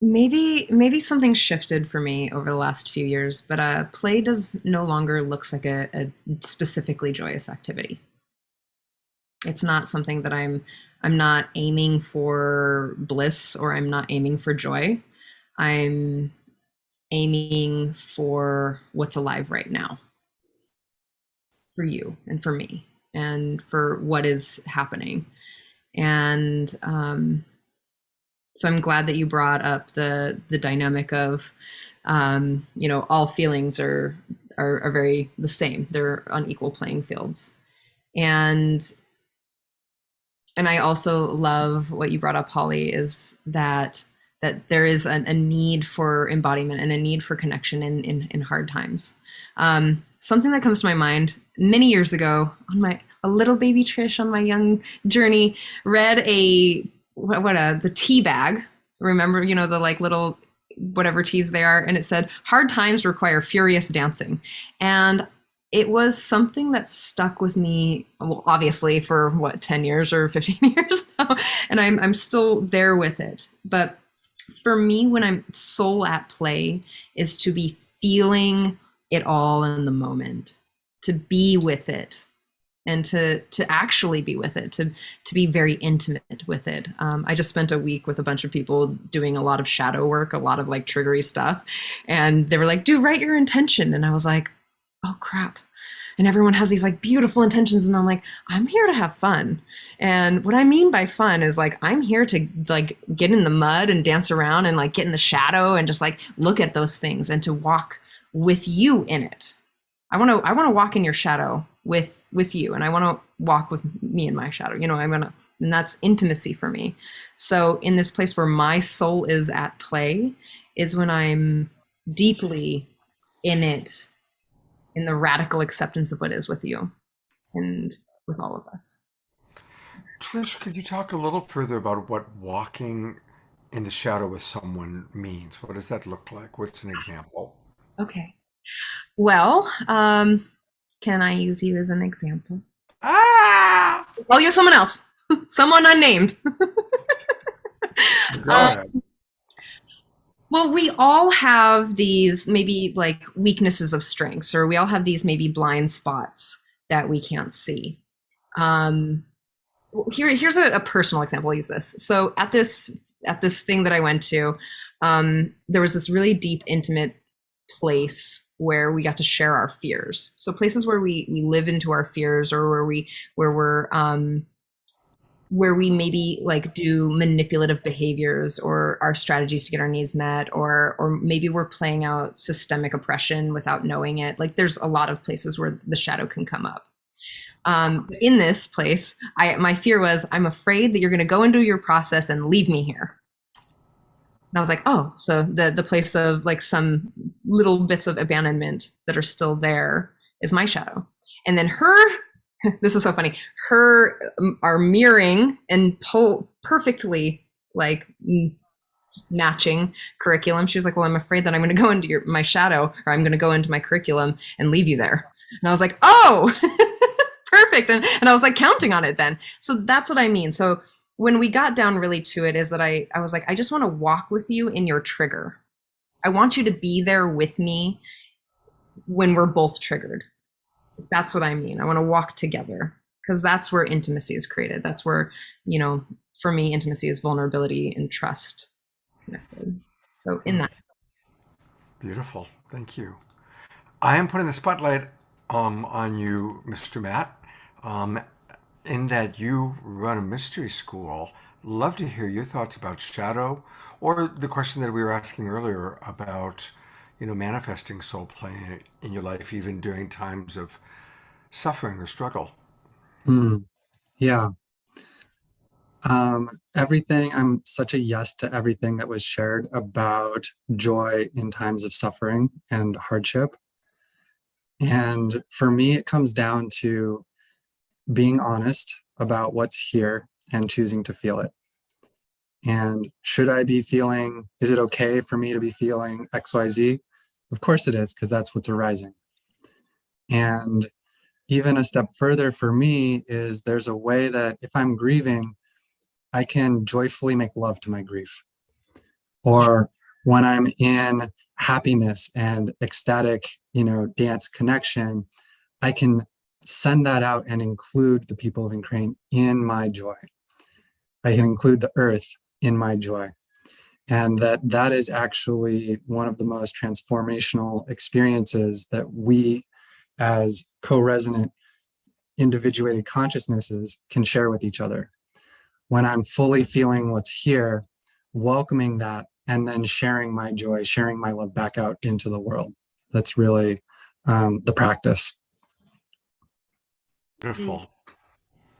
maybe something shifted for me over the last few years, but play does no longer looks like a specifically joyous activity. It's not something that I'm not aiming for bliss, or I'm not aiming for joy. I'm aiming for what's alive right now, for you and for me and for what is happening. And so I'm glad that you brought up the dynamic of, all feelings are very the same. They're on equal playing fields. And I also love what you brought up, Holly, is that there is a need for embodiment and a need for connection in hard times. Something that comes to my mind many years ago on a little baby Trish on my young journey, read the tea bag. Remember, the like little whatever teas they are, and it said, "Hard times require furious dancing." And it was something that stuck with me, well, obviously for 10 years or 15 years now, and I'm still there with it. But for me, when I'm soul at play, is to be feeling it all in the moment, to be with it, and to actually be with it, to be very intimate with it. I just spent a week with a bunch of people doing a lot of shadow work, a lot of like triggery stuff, and they were like, "Do write your intention," and I was like, "Oh crap." And everyone has these like beautiful intentions, and I'm like, I'm here to have fun. And what I mean by fun is like, I'm here to like get in the mud and dance around and like get in the shadow and just like look at those things and to walk with you in it. I want to walk in your shadow with you, and I want to walk with me in my shadow. You know, and that's intimacy for me. So in this place where my soul is at play is when I'm deeply in it, in the radical acceptance of what is with you and with all of us. Trish, could you talk a little further about what walking in the shadow with someone means? What does that look like? What's an example? Okay. Well, can I use you as an example? Ah! I'll use someone else, someone unnamed. Go ahead. Well, we all have these maybe like weaknesses of strengths, or we all have these maybe blind spots that we can't see. Here's a personal example. I'll use this. So at this thing that I went to, there was this really deep, intimate place where we got to share our fears. So places where we live into our fears, or where we maybe like do manipulative behaviors or our strategies to get our needs met, or maybe we're playing out systemic oppression without knowing it. Like there's a lot of places where the shadow can come up. In this place, my fear was, I'm afraid that you're going to go into your process and leave me here. And I was like, oh, so the place of like some little bits of abandonment that are still there is my shadow. And then this is so funny, our mirroring and perfectly like matching curriculum. She was like, well, I'm afraid that I'm going to go into my shadow, or I'm going to go into my curriculum and leave you there. And I was like, oh, perfect. And I was like counting on it then. So that's what I mean. So when we got down really to it is that I was like, I just want to walk with you in your trigger. I want you to be there with me when we're both triggered. That's what I mean. I want to walk together, because that's where intimacy is created. That's where, you know, for me, intimacy is vulnerability and trust connected. So in that. Beautiful. Thank you. I am putting the spotlight on you, Mr. Matt, in that you run a mystery school. Love to hear your thoughts about shadow, or the question that we were asking earlier about, you know, manifesting soul play in your life, even during times of suffering or struggle. Yeah. Everything, I'm such a yes to everything that was shared about joy in times of suffering and hardship. And for me, it comes down to being honest about what's here and choosing to feel it. And should I be feeling, is it okay for me to be feeling XYZ? Of course it is, because that's what's arising. And even a step further for me is there's a way that if I'm grieving, I can joyfully make love to my grief. Or when I'm in happiness and ecstatic, you know, dance connection, I can send that out and include the people of Ukraine in my joy. I can include the earth in my joy. And that is actually one of the most transformational experiences that we as co-resonant individuated consciousnesses can share with each other. When I'm fully feeling what's here, welcoming that, and then sharing my joy, sharing my love back out into the world. That's really the practice. Beautiful.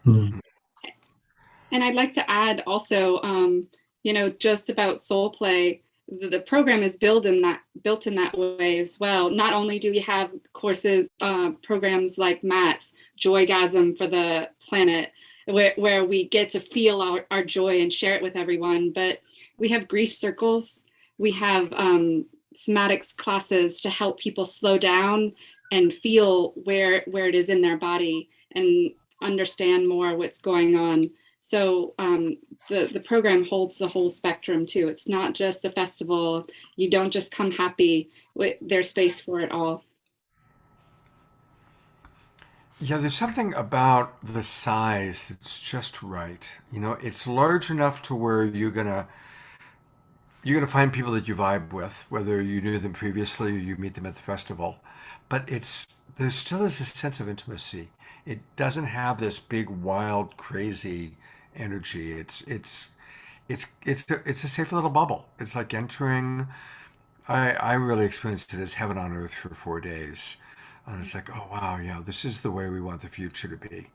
Mm. And I'd like to add also, you know, just about soul play, the program is built in that way as well. Not only do we have courses, programs like Matt's Joygasm for the Planet, where we get to feel our joy and share it with everyone, but we have grief circles. We have somatics classes to help people slow down and feel where it is in their body and understand more what's going on. So the program holds the whole spectrum too. It's not just a festival. You don't just come happy. There's space for it all. Yeah, there's something about the size that's just right. You know, it's large enough to where you're gonna find people that you vibe with, whether you knew them previously or you meet them at the festival. But there still is a sense of intimacy. It doesn't have this big, wild, crazy energy. It's a safe little bubble. It's like entering. I really experienced it as heaven on earth for 4 days. And it's like, oh wow, yeah, this is the way we want the future to be,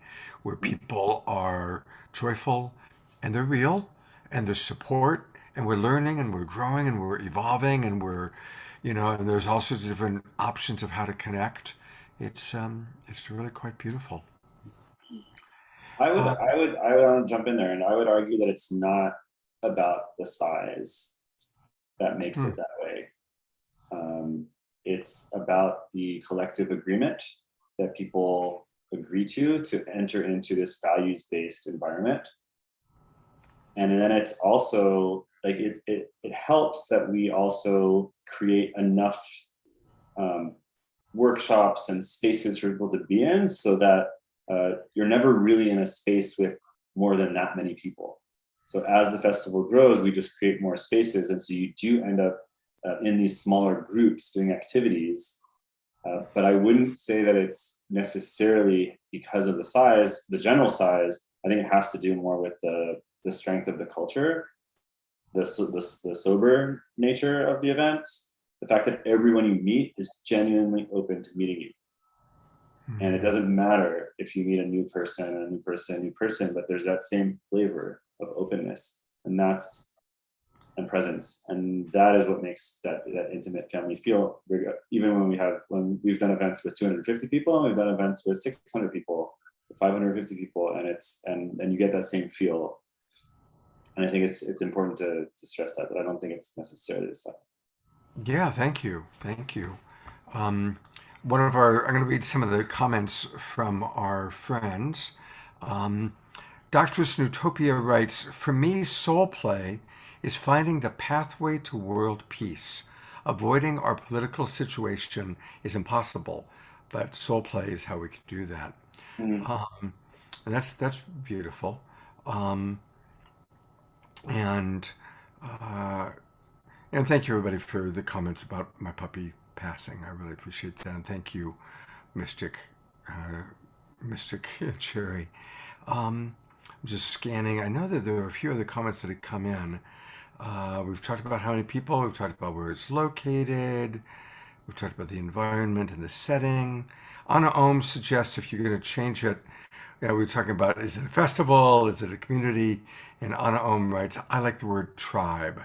where people are joyful and they're real and there's support and we're learning and we're growing and we're evolving and and there's all sorts of different options of how to connect. It's really quite beautiful. Uh, I would want to jump in there, and I would argue that it's not about the size that makes hmm, it that way. It's about the collective agreement that people agree to enter into this values-based environment. And then it's also like it helps that we also create enough um, workshops and spaces for people to be in, so that you're never really in a space with more than that many people. So as the festival grows, we just create more spaces, and so you do end up in these smaller groups doing activities. But I wouldn't say that it's necessarily because of the size, the general size. I think it has to do more with the strength of the culture, the sober nature of the events, the fact that everyone you meet is genuinely open to meeting you. And it hmm. doesn't matter if you meet a new person, a new person, a new person, but there's that same flavor of openness and presence, and that is what makes that intimate family feel bigger. Even when we've done events with 250 people, and we've done events with 600 people, 550 people, and you get that same feel. And I think it's important to stress that, but I don't think it's necessarily the size. Yeah, thank you. Thank you. Um, I'm going to read some of the comments from our friends. Um, Dr. Snootopia writes, for me, soul play is finding the pathway to world peace. Avoiding our political situation is impossible, but soul play is how we can do that. Mhm. Um, and that's beautiful. Um, and uh, And thank you, everybody, for the comments about my puppy passing. I really appreciate that. And thank you, Mystic, uh, Mystic Cherry. I'm just scanning. I know that there are a few other comments that have come in. We've talked about how many people, we've talked about where it's located, we've talked about the environment and the setting. Anna Ohm suggests if you're going to change it, yeah, we were talking about is it a festival, is it a community? And Anna Ohm writes, I like the word tribe.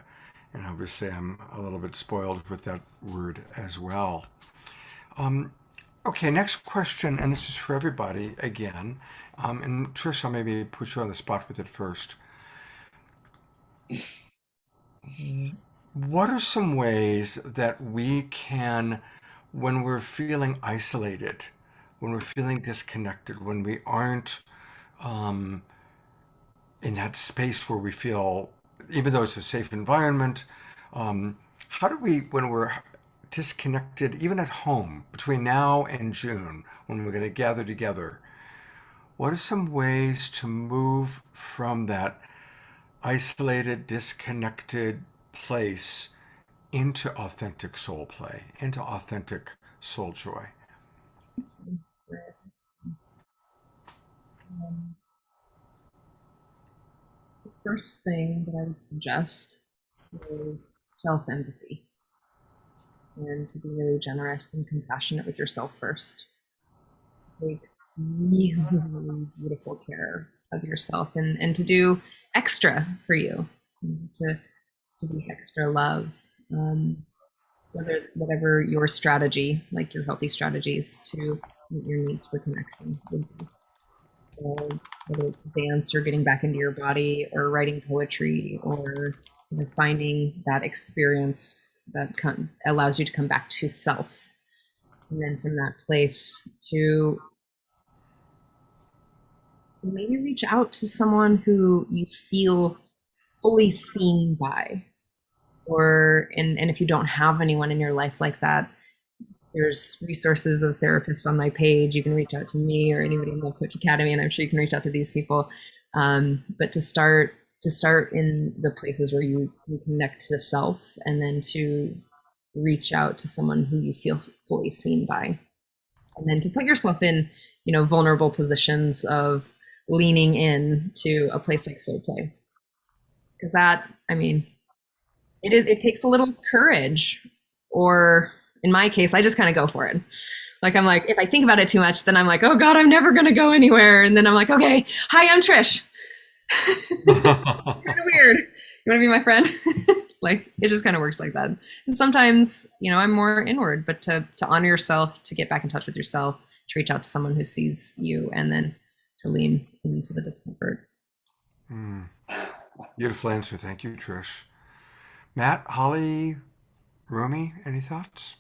And obviously, I'm a little bit spoiled with that word as well. Um, okay, next question, and this is for everybody again. And Trish, I'll maybe put you on the spot with it first. What are some ways that we can, when we're feeling isolated, when we're feeling disconnected, when we aren't um, in that space where we feel, even though it's a safe environment, how do we, when we're disconnected, even at home, between now and June, when we're going to gather together, what are some ways to move from that isolated, disconnected place into authentic soul play, into authentic soul joy? Um, the first thing that I would suggest is self empathy, and to be really generous and compassionate with yourself first. Take really, really beautiful care of yourself, and to do extra for you, to be extra love. Um, whatever your strategy, like your healthy strategies to meet your needs for connection would be. So whether it's dance or getting back into your body or writing poetry or finding that experience that allows you to come back to self. And then from that place to maybe reach out to someone who you feel fully seen by. Or and if you don't have anyone in your life like that, there's resources of therapists on my page. You can reach out to me or anybody in Love Coach Academy, and I'm sure you can reach out to these people. But to start in the places where you connect to self, and then to reach out to someone who you feel fully seen by, and then to put yourself in, vulnerable positions of leaning in to a place like Soul Play, because that, I mean, it takes a little courage, or in my case, I just kind of go for it. Like, I'm like, if I think about it too much, then I'm like, oh God, I'm never going to go anywhere. And then I'm like, okay, hi, I'm Trish. Kind of weird. You want to be my friend? Like, it just kind of works like that. And sometimes, I'm more inward, but to honor yourself, to get back in touch with yourself, to reach out to someone who sees you, and then to lean into the discomfort. Beautiful answer. Thank you, Trish. Matt, Holly, Rumi, any thoughts?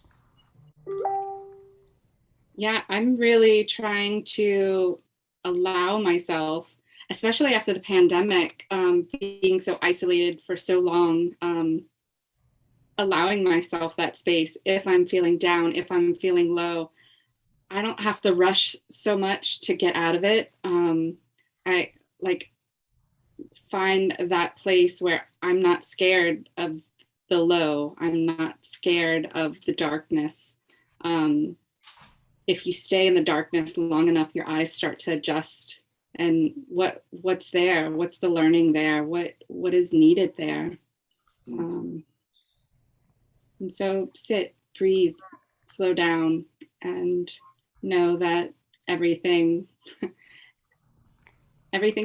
Yeah, I'm really trying to allow myself, especially after the pandemic, being so isolated for so long, allowing myself that space. If I'm feeling down, if I'm feeling low, I don't have to rush so much to get out of it. I like find that place where I'm not scared of the low. I'm not scared of the darkness. If you stay in the darkness long enough, your eyes start to adjust. And what's there? What's the learning there? What is needed there? And so sit, breathe, slow down, and know that everything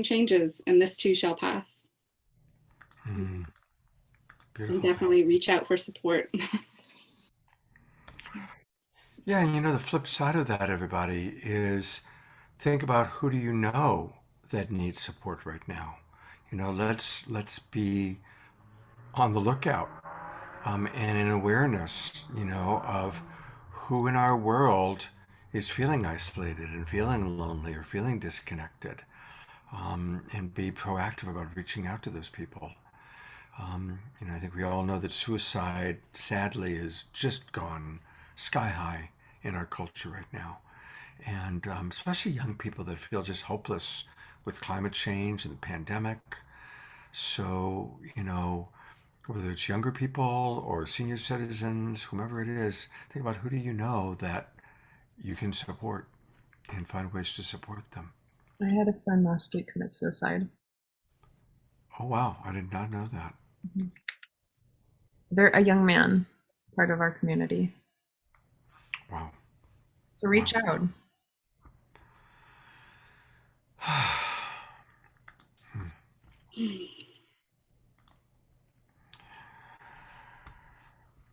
changes, and this too shall pass. And definitely reach out for support. Yeah, and the flip side of that, everybody, is think about who do you know that needs support right now. Let's be on the lookout, and in awareness, of who in our world is feeling isolated and feeling lonely or feeling disconnected, and be proactive about reaching out to those people. I think we all know that suicide, sadly, is just gone sky high in our culture right now. And especially young people that feel just hopeless with climate change and the pandemic. So, whether it's younger people or senior citizens, whomever it is, think about who do you know that you can support and find ways to support them. I had a friend last week commit suicide. Oh, wow. I did not know that. They're a young man, part of our community. Wow. So reach out.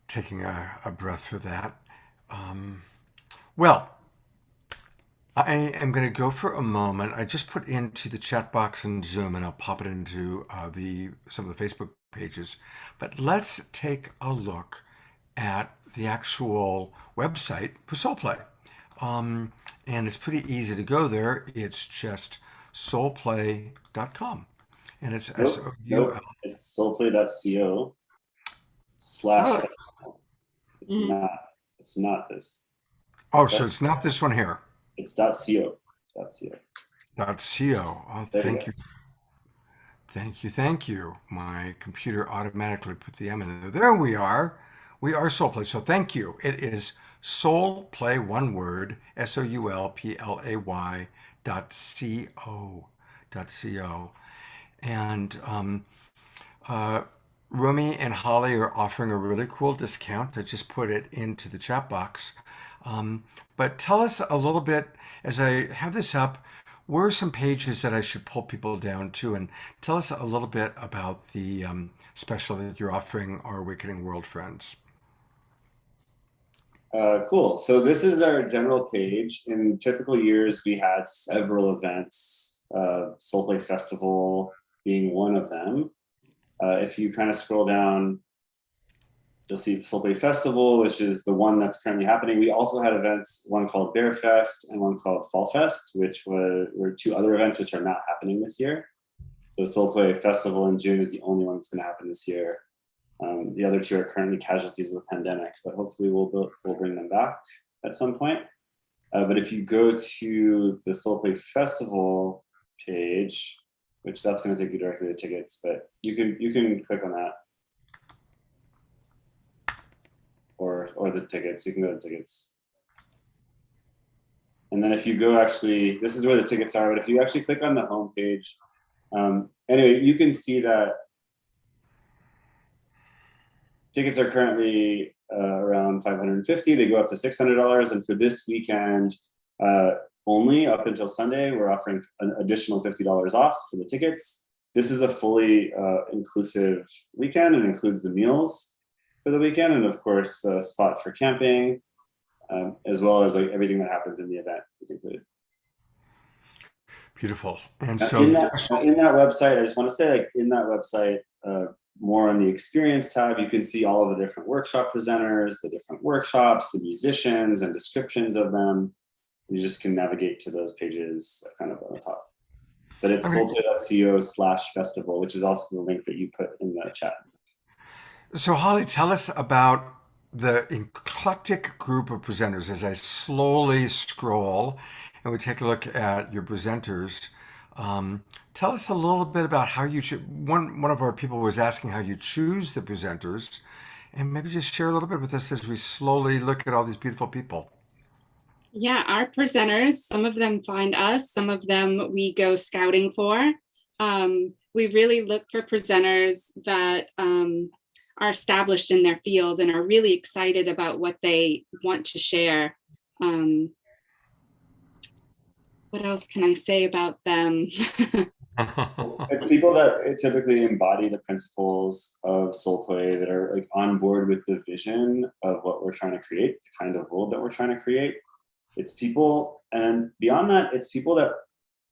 Taking a breath for that. Well, I am going to go for a moment. I just put into the chat box in Zoom, and I'll pop it into some of the Facebook pages. But let's take a look at the actual website for Soul Play. And it's pretty easy to go there. It's just soulplay.com. And it's Nope. It's soulplay.co/. It's not this. Oh, so it's not this one here. It's .co. .co. Oh, There thank you. Thank you. My computer automatically put the M in there. There we are. We are Soul Play. So thank you. It is Soul Play, one word, SOULPLAY.co. And Rumi and Holly are offering a really cool discount. I just put it into the chat box. But tell us a little bit, as I have this up, where are some pages that I should pull people down to? And tell us a little bit about the special that you're offering our Awakening World friends. Cool. So this is our general page. In typical years, we had several events, Soul Play Festival being one of them. If you kind of scroll down you'll see Soul Play Festival, which is the one that's currently happening. We also had events, one called Bear Fest and one called Fall Fest, which were two other events which are not happening this year. The Soul Play Festival in June is the only one that's going to happen this year. The other two are currently casualties of the pandemic, but hopefully we'll bring them back at some point. But if you go to the Soul Play Festival page, which that's going to take you directly to tickets, but you can click on that, or the tickets. You can go to tickets, and then if you go, actually, this is where the tickets are. But if you actually click on the home page, anyway, you can see that tickets are currently around $550. They go up to $600, and for this weekend only, up until Sunday, we're offering an additional $50 off for the tickets. This is a fully inclusive weekend and includes the meals for the weekend, and of course, a spot for camping, as well as like everything that happens in the event is included. Beautiful. And so in that website, I just want to say, like, in that website, more on the experience tab, you can see all of the different workshop presenters, the different workshops, the musicians, and descriptions of them. You just can navigate to those pages kind of on the top. But it's soulplay.co/festival, which is also the link that you put in the chat. So Holly, tell us about the eclectic group of presenters as I slowly scroll and we take a look at your presenters. Tell us a little bit about how you one of our people was asking how you choose the presenters, and maybe just share a little bit with us as we slowly look at all these beautiful people. Yeah, our presenters, some of them find us, some of them we go scouting for. We really look for presenters that are established in their field and are really excited about what they want to share. What else can I say about them? It's people that typically embody the principles of Soul Play, that are like on board with the vision of what we're trying to create, the kind of world that we're trying to create. It's people, and beyond that, it's people that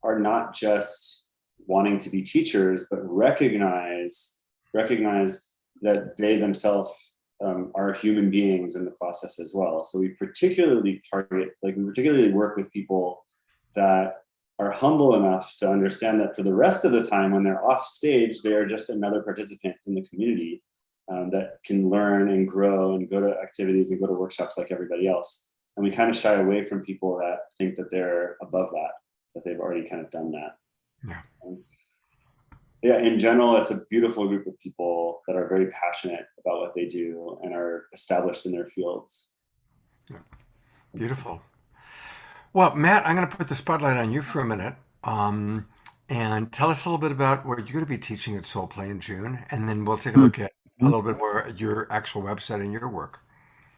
are not just wanting to be teachers, but recognize that they themselves are human beings in the process as well. So we particularly work with people that are humble enough to understand that for the rest of the time, when they're off stage, they are just another participant in the community that can learn and grow and go to activities and go to workshops like everybody else. And we kind of shy away from people that think that they're above that they've already kind of done that. Yeah. In general, it's a beautiful group of people that are very passionate about what they do and are established in their fields. Yeah. Beautiful. Well, Matt, I'm going to put the spotlight on you for a minute, and tell us a little bit about what you're going to be teaching at Soul Play in June, and then we'll take a look at a little bit more at your actual website and your work.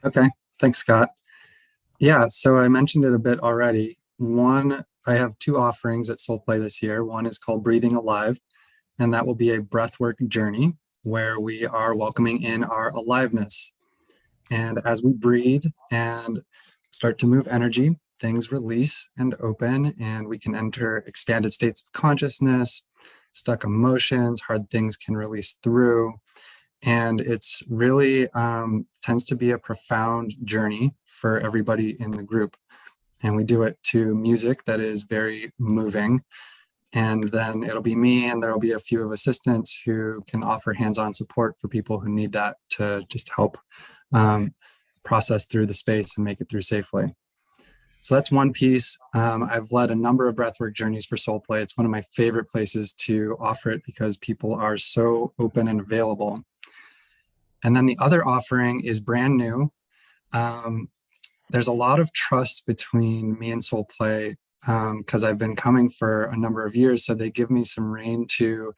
Okay, thanks, Scott. Yeah, so I mentioned it a bit already. I have two offerings at Soul Play this year. One is called Breathing Alive, and that will be a breathwork journey where we are welcoming in our aliveness. And as we breathe and start to move energy, things release and open, and we can enter expanded states of consciousness, stuck emotions, hard things can release through. And it's really tends to be a profound journey for everybody in the group. And we do it to music that is very moving. And then it'll be me, and there'll be a few of assistants who can offer hands-on support for people who need that to just help process through the space and make it through safely. So that's one piece. I've led a number of breathwork journeys for Soul Play. It's one of my favorite places to offer it because people are so open and available. And then the other offering is brand new. There's a lot of trust between me and Soul Play because I've been coming for a number of years. So they give me some rein to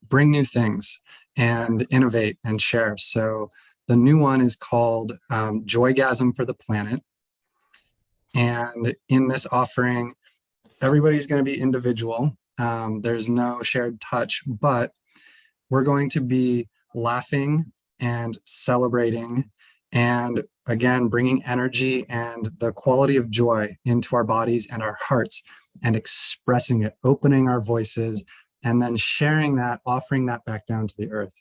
bring new things and innovate and share. So the new one is called Joygasm for the Planet. And in this offering, everybody's going to be individual. There's no shared touch, but we're going to be laughing and celebrating and, again, bringing energy and the quality of joy into our bodies and our hearts and expressing it, opening our voices, and then sharing that, offering that back down to the earth.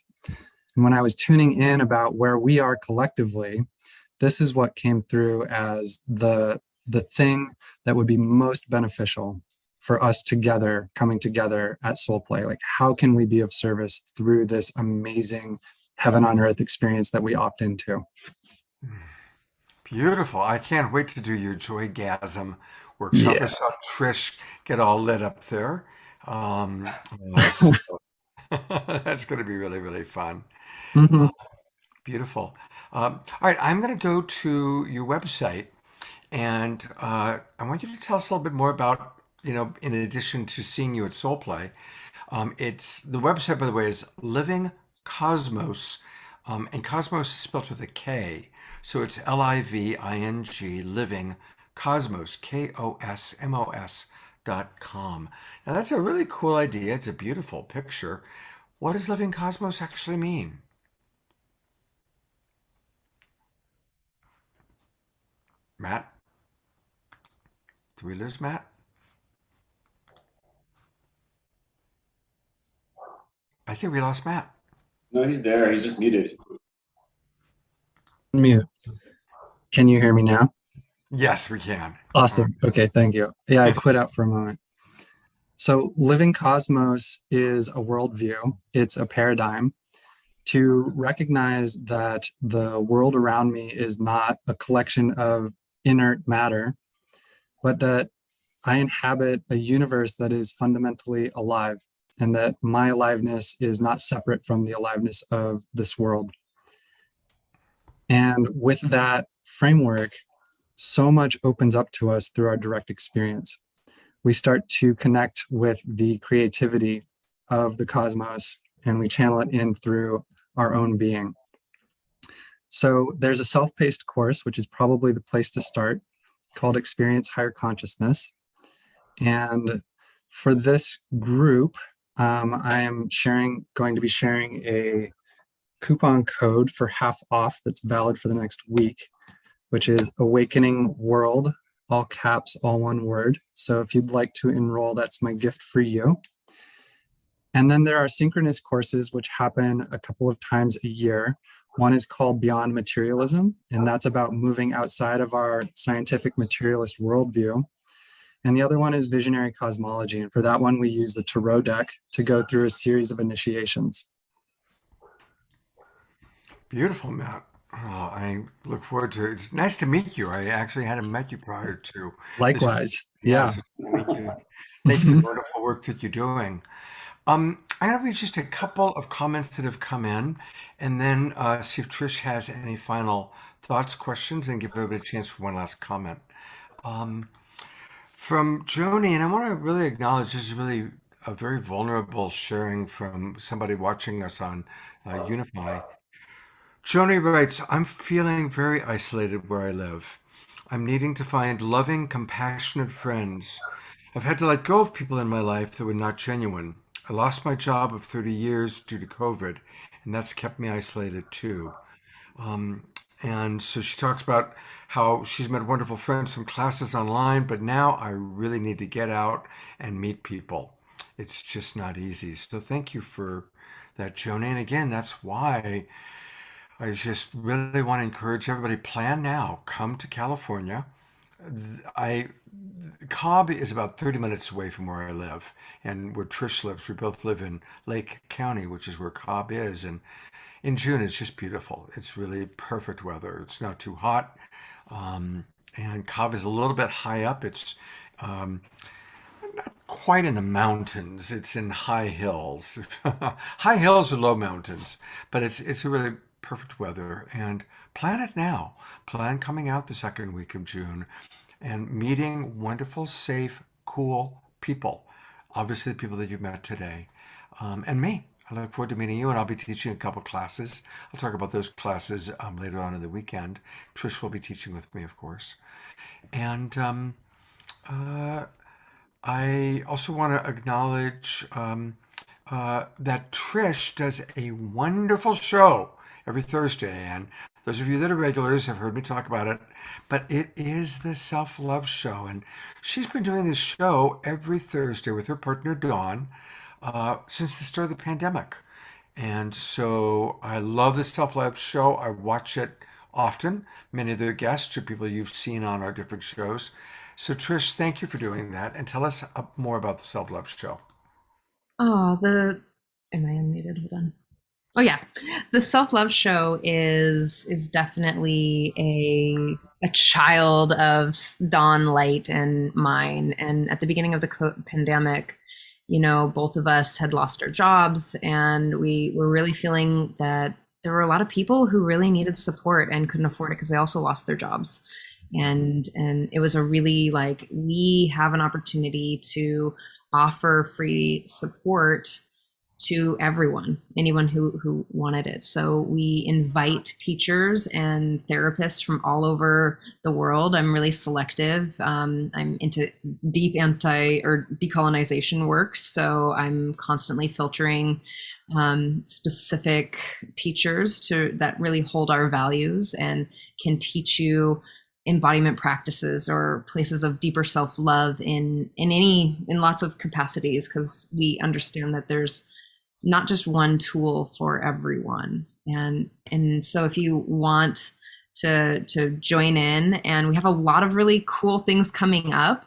And when I was tuning in about where we are collectively, this is what came through as the thing that would be most beneficial for us together, coming together at Soul Play. Like, how can we be of service through this amazing heaven on earth experience that we opt into? Beautiful. I can't wait to do your Joygasm workshop. I Yeah. saw Trish get all lit up there. So that's going to be really, really fun. Mhm. Beautiful. All right, I'm going to go to your website, and I want you to tell us a little bit more about, in addition to seeing you at Soul Play, it's the website, by the way, is Living Cosmos, and Cosmos is spelled with a K, so it's LIVING, Living Cosmos, KOSMOS.com. Now that's a really cool idea. It's a beautiful picture. What does Living Cosmos actually mean? Matt? Did we lose Matt? I think we lost Matt. No, he's there. He's just muted. Mute. Can you hear me now? Yes, we can. Awesome. Okay, thank you. Yeah, I quit out for a moment. So, Living Cosmos is a worldview, it's a paradigm to recognize that the world around me is not a collection of inert matter, but that I inhabit a universe that is fundamentally alive, and that my aliveness is not separate from the aliveness of this world. And with that framework, so much opens up to us through our direct experience. We start to connect with the creativity of the cosmos, and we channel it in through our own being. So there's a self-paced course, which is probably the place to start, called Experience Higher Consciousness. And for this group, I am going to be sharing a coupon code for half off that's valid for the next week, which is Awakening World, all caps, all one word. So if you'd like to enroll, that's my gift for you. And then there are synchronous courses, which happen a couple of times a year. One is called Beyond Materialism, and that's about moving outside of our scientific materialist worldview. And the other one is Visionary Cosmology. And for that one, we use the Tarot deck to go through a series of initiations. Beautiful, Matt. I look forward to it. It's nice to meet you. I actually hadn't met you prior to this. Likewise. Yeah. So it's good to meet you. Thank you for the wonderful work that you're doing. I'm going to read just a couple of comments that have come in, and then see if Trish has any final thoughts, questions, and give everybody a chance for one last comment. From Joni, and I want to really acknowledge this is really a very vulnerable sharing from somebody watching us on Unify. Joni writes, I'm feeling very isolated where I live. I'm needing to find loving, compassionate friends. I've had to let go of people in my life that were not genuine. I lost my job of 30 years due to COVID, and that's kept me isolated too. And so she talks about how she's met wonderful friends from classes online, but now I really need to get out and meet people. It's just not easy. So thank you for that, Joni. And again, that's why I just really want to encourage everybody, plan now, come to California. Cobb is about 30 minutes away from where I live and where Trish lives. We both live in Lake County, which is where Cobb is. And in June, it's just beautiful. It's really perfect weather. It's not too hot. And Cobb is a little bit high up. It's not quite in the mountains. It's in high hills. High hills or low mountains. But it's a really perfect weather. And plan it now. Plan coming out the second week of June and meeting wonderful, safe, cool people. Obviously, the people that you've met today. And me. I look forward to meeting you, and I'll be teaching a couple classes. I'll talk about those classes later on in the weekend. Trish will be teaching with me, of course. And I also want to acknowledge that Trish does a wonderful show every Thursday. And those of you that are regulars have heard me talk about it, but it is the Self-Love Show. And she's been doing this show every Thursday with her partner, Dawn, since the start of the pandemic. And so I love the Self Love Show. I watch it often. Many of the guests are people you've seen on our different shows. So, Trish, thank you for doing that. And tell us more about the Self Love Show. Oh, am I unmuted? Hold on. Oh yeah, the Self Love Show is definitely a child of Dawn Light and mine. And at the beginning of the pandemic, both of us had lost our jobs, and we were really feeling that there were a lot of people who really needed support and couldn't afford it because they also lost their jobs. And it was a really like, we have an opportunity to offer free support to anyone who wanted it. So we invite teachers and therapists from all over the world. I'm really selective. I'm into deep anti or decolonization work. So I'm constantly filtering specific teachers that really hold our values and can teach you embodiment practices or places of deeper self-love in lots of capacities, because we understand that there's not just one tool for everyone. And so if you want to join in, and we have a lot of really cool things coming up.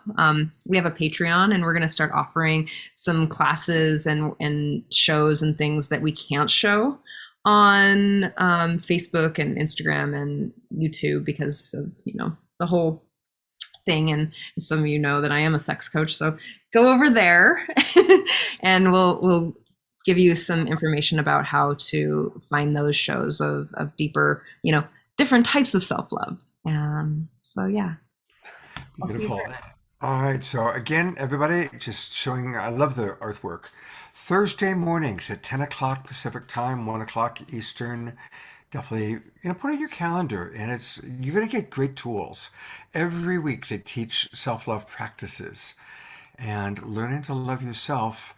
We have a Patreon, and we're going to start offering some classes and shows and things that we can't show on Facebook and Instagram and YouTube because of the whole thing. And some of you know that I am a sex coach, so go over there and we'll give you some information about how to find those shows of deeper, different types of self-love. So yeah. Beautiful. All right. So again, everybody, just showing, I love the artwork. Thursday mornings at 10 o'clock Pacific time, 1 o'clock Eastern. Definitely, put it in your calendar, and you're going to get great tools. Every week they teach self-love practices, and learning to love yourself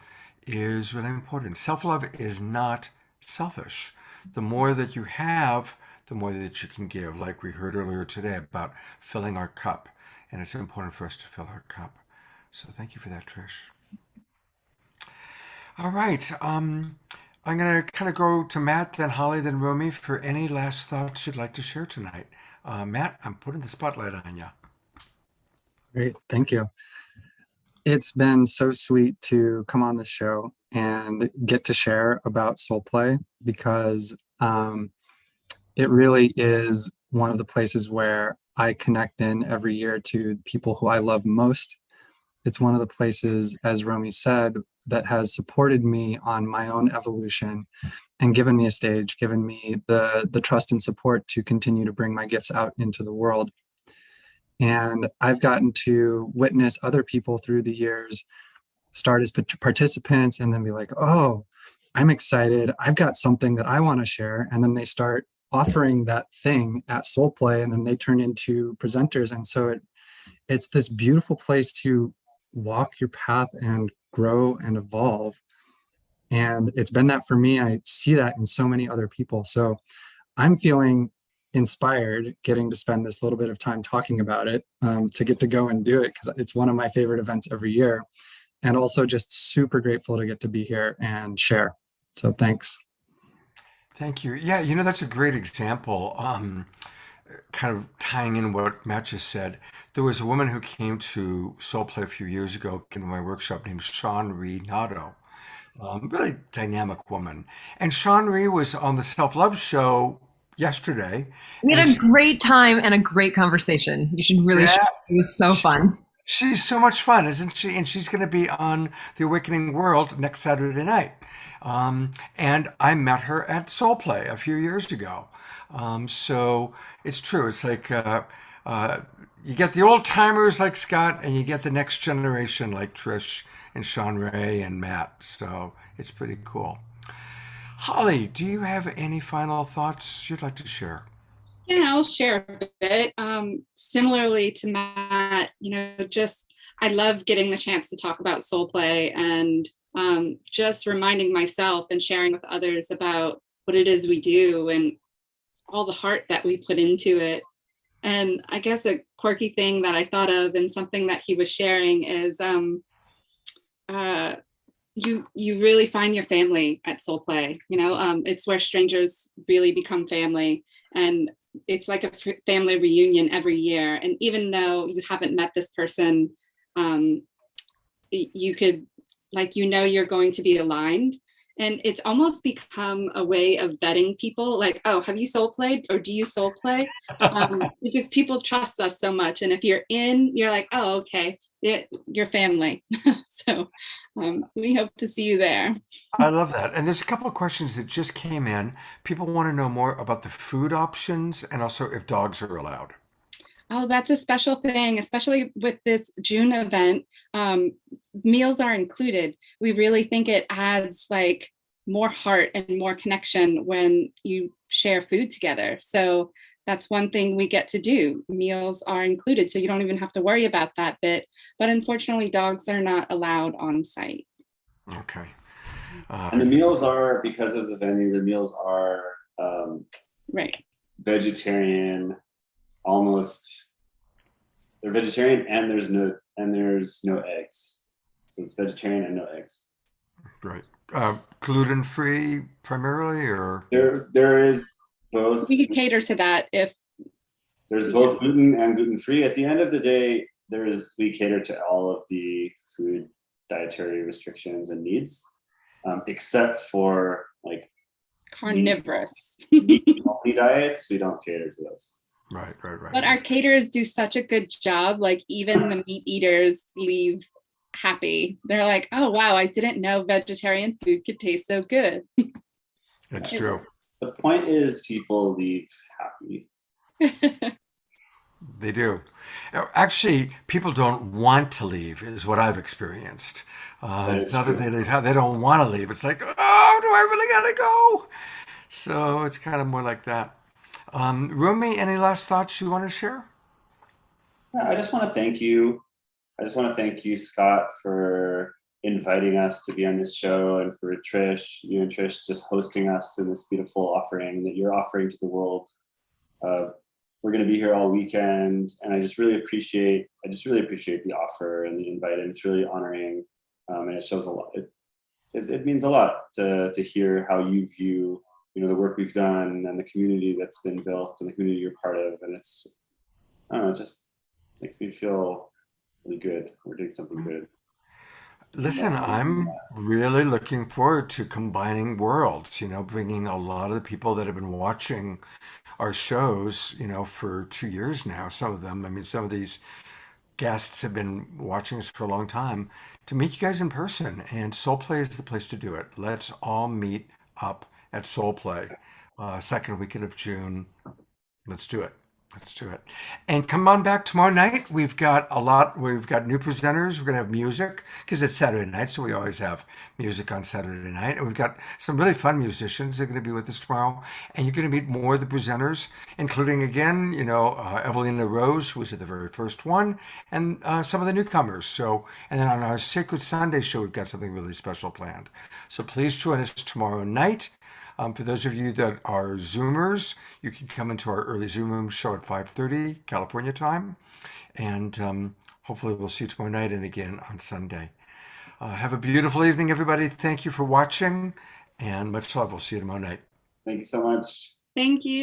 is really important. Self-love is not selfish. The more that you have, the more that you can give, like we heard earlier today about filling our cup. And it's important for us to fill our cup. So thank you for that, Trish. All right. I'm going to kind of go to Matt, then Holly, then Romy for any last thoughts you'd like to share tonight. Matt, I'm putting the spotlight on you. Great. Thank you. It's been so sweet to come on the show and get to share about soul play, because it really is one of the places where I connect in every year to people who I love most. It's one of the places, as Romy said, that has supported me on my own evolution and given me a stage, given me the trust and support to continue to bring my gifts out into the world. And I've gotten to witness other people through the years start as participants and then be like, oh, I'm excited. I've got something that I want to share. And then they start offering that thing at Soul Play, and then they turn into presenters. And so it's this beautiful place to walk your path and grow and evolve. And it's been that for me. I see that in so many other people. So I'm feeling inspired getting to spend this little bit of time talking about it, to get to go and do it, because it's one of my favorite events every year, and also just super grateful to get to be here and share. So thanks. Thank you. Yeah, that's a great example. Kind of tying in what Matt just said. There was a woman who came to Soul Play a few years ago in my workshop named Sean Ree Nato. Really dynamic woman. And Sean Ree was on the Self Love Show yesterday. We had a great time and a great conversation. You should really share. It was so fun. She's so much fun, isn't she? And she's going to be on The Awakening World next Saturday night. And I met her at Soul Play a few years ago. So it's true. It's like you get the old timers like Scott, and you get the next generation like Trish and Sean Ray and Matt. So it's pretty cool. Holly, do you have any final thoughts you'd like to share? Yeah, I'll share a bit. Similarly to Matt, just I love getting the chance to talk about soul play, and just reminding myself and sharing with others about what it is we do and all the heart that we put into it. And I guess a quirky thing that I thought of, and something that he was sharing, is you really find your family at Soul Play. It's where strangers really become family, and it's like a family reunion every year. And even though you haven't met this person, you could, like, you're going to be aligned. And it's almost become a way of vetting people, like, oh, have you soul played, or do you soul play? Because people trust us so much. And if you're like, oh, okay, you're family. So we hope to see you there. I love that. And there's a couple of questions that just came in. People want to know more about the food options and also if dogs are allowed. Oh, that's a special thing, especially with this June event. Meals are included. We really think it adds like more heart and more connection when you share food together. So that's one thing we get to do. Meals are included, so you don't even have to worry about that bit. But unfortunately, dogs are not allowed on site. Okay. And the meals are, because of the venue, the meals are Right. vegetarian, almost. They're vegetarian, and there's no eggs. So it's vegetarian and no eggs. Great. Gluten-free primarily, or? There is both. We could cater to that if There's both gluten and gluten-free. At the end of the day, we cater to all of the food dietary restrictions and needs, except for like carnivorous. meat-only diets. We don't cater to those. Right. But our caterers do such a good job. Like, even the meat eaters leave happy. They're like, oh, wow, I didn't know vegetarian food could taste so good. That's true. The point is, people leave happy. They do. Actually, people don't want to leave, is what I've experienced. It's not that they leave, they don't want to leave. It's like, oh, do I really gotta go? So it's kind of more like that. Rumi, any last thoughts you want to share? Yeah, I just want to thank you. I just want to thank you, Scott, for inviting us to be on this show, and for you and Trish, just hosting us in this beautiful offering that you're offering to the world. We're going to be here all weekend, and I just really appreciate the offer and the invite, and it's really honoring, and it shows a lot. It means a lot to hear how you view, the work we've done and the community that's been built and the community you're part of, and it's, I don't know, it just makes me feel really good. We're doing something good. Listen, I'm really looking forward to combining worlds, bringing a lot of the people that have been watching our shows, for 2 years now. Some of them, some of these guests have been watching us for a long time, to meet you guys in person. And Soul Play is the place to do it. Let's all meet up at Soul Play, second weekend of June. Let's do it. And come on back tomorrow night. We've got new presenters. We're going to have music because it's Saturday night, so we always have music on Saturday night. And we've got some really fun musicians that are going to be with us tomorrow. And you're going to meet more of the presenters, including, again, Evelina Rose, who was at the very first one, and some of the newcomers. So, and then on our Sacred Sunday show, we've got something really special planned. So please join us tomorrow night. For those of you that are Zoomers, you can come into our early Zoom show at 5:30 California time. And hopefully we'll see you tomorrow night and again on Sunday. Have a beautiful evening, everybody. Thank you for watching, and much love. We'll see you tomorrow night. Thank you so much. Thank you.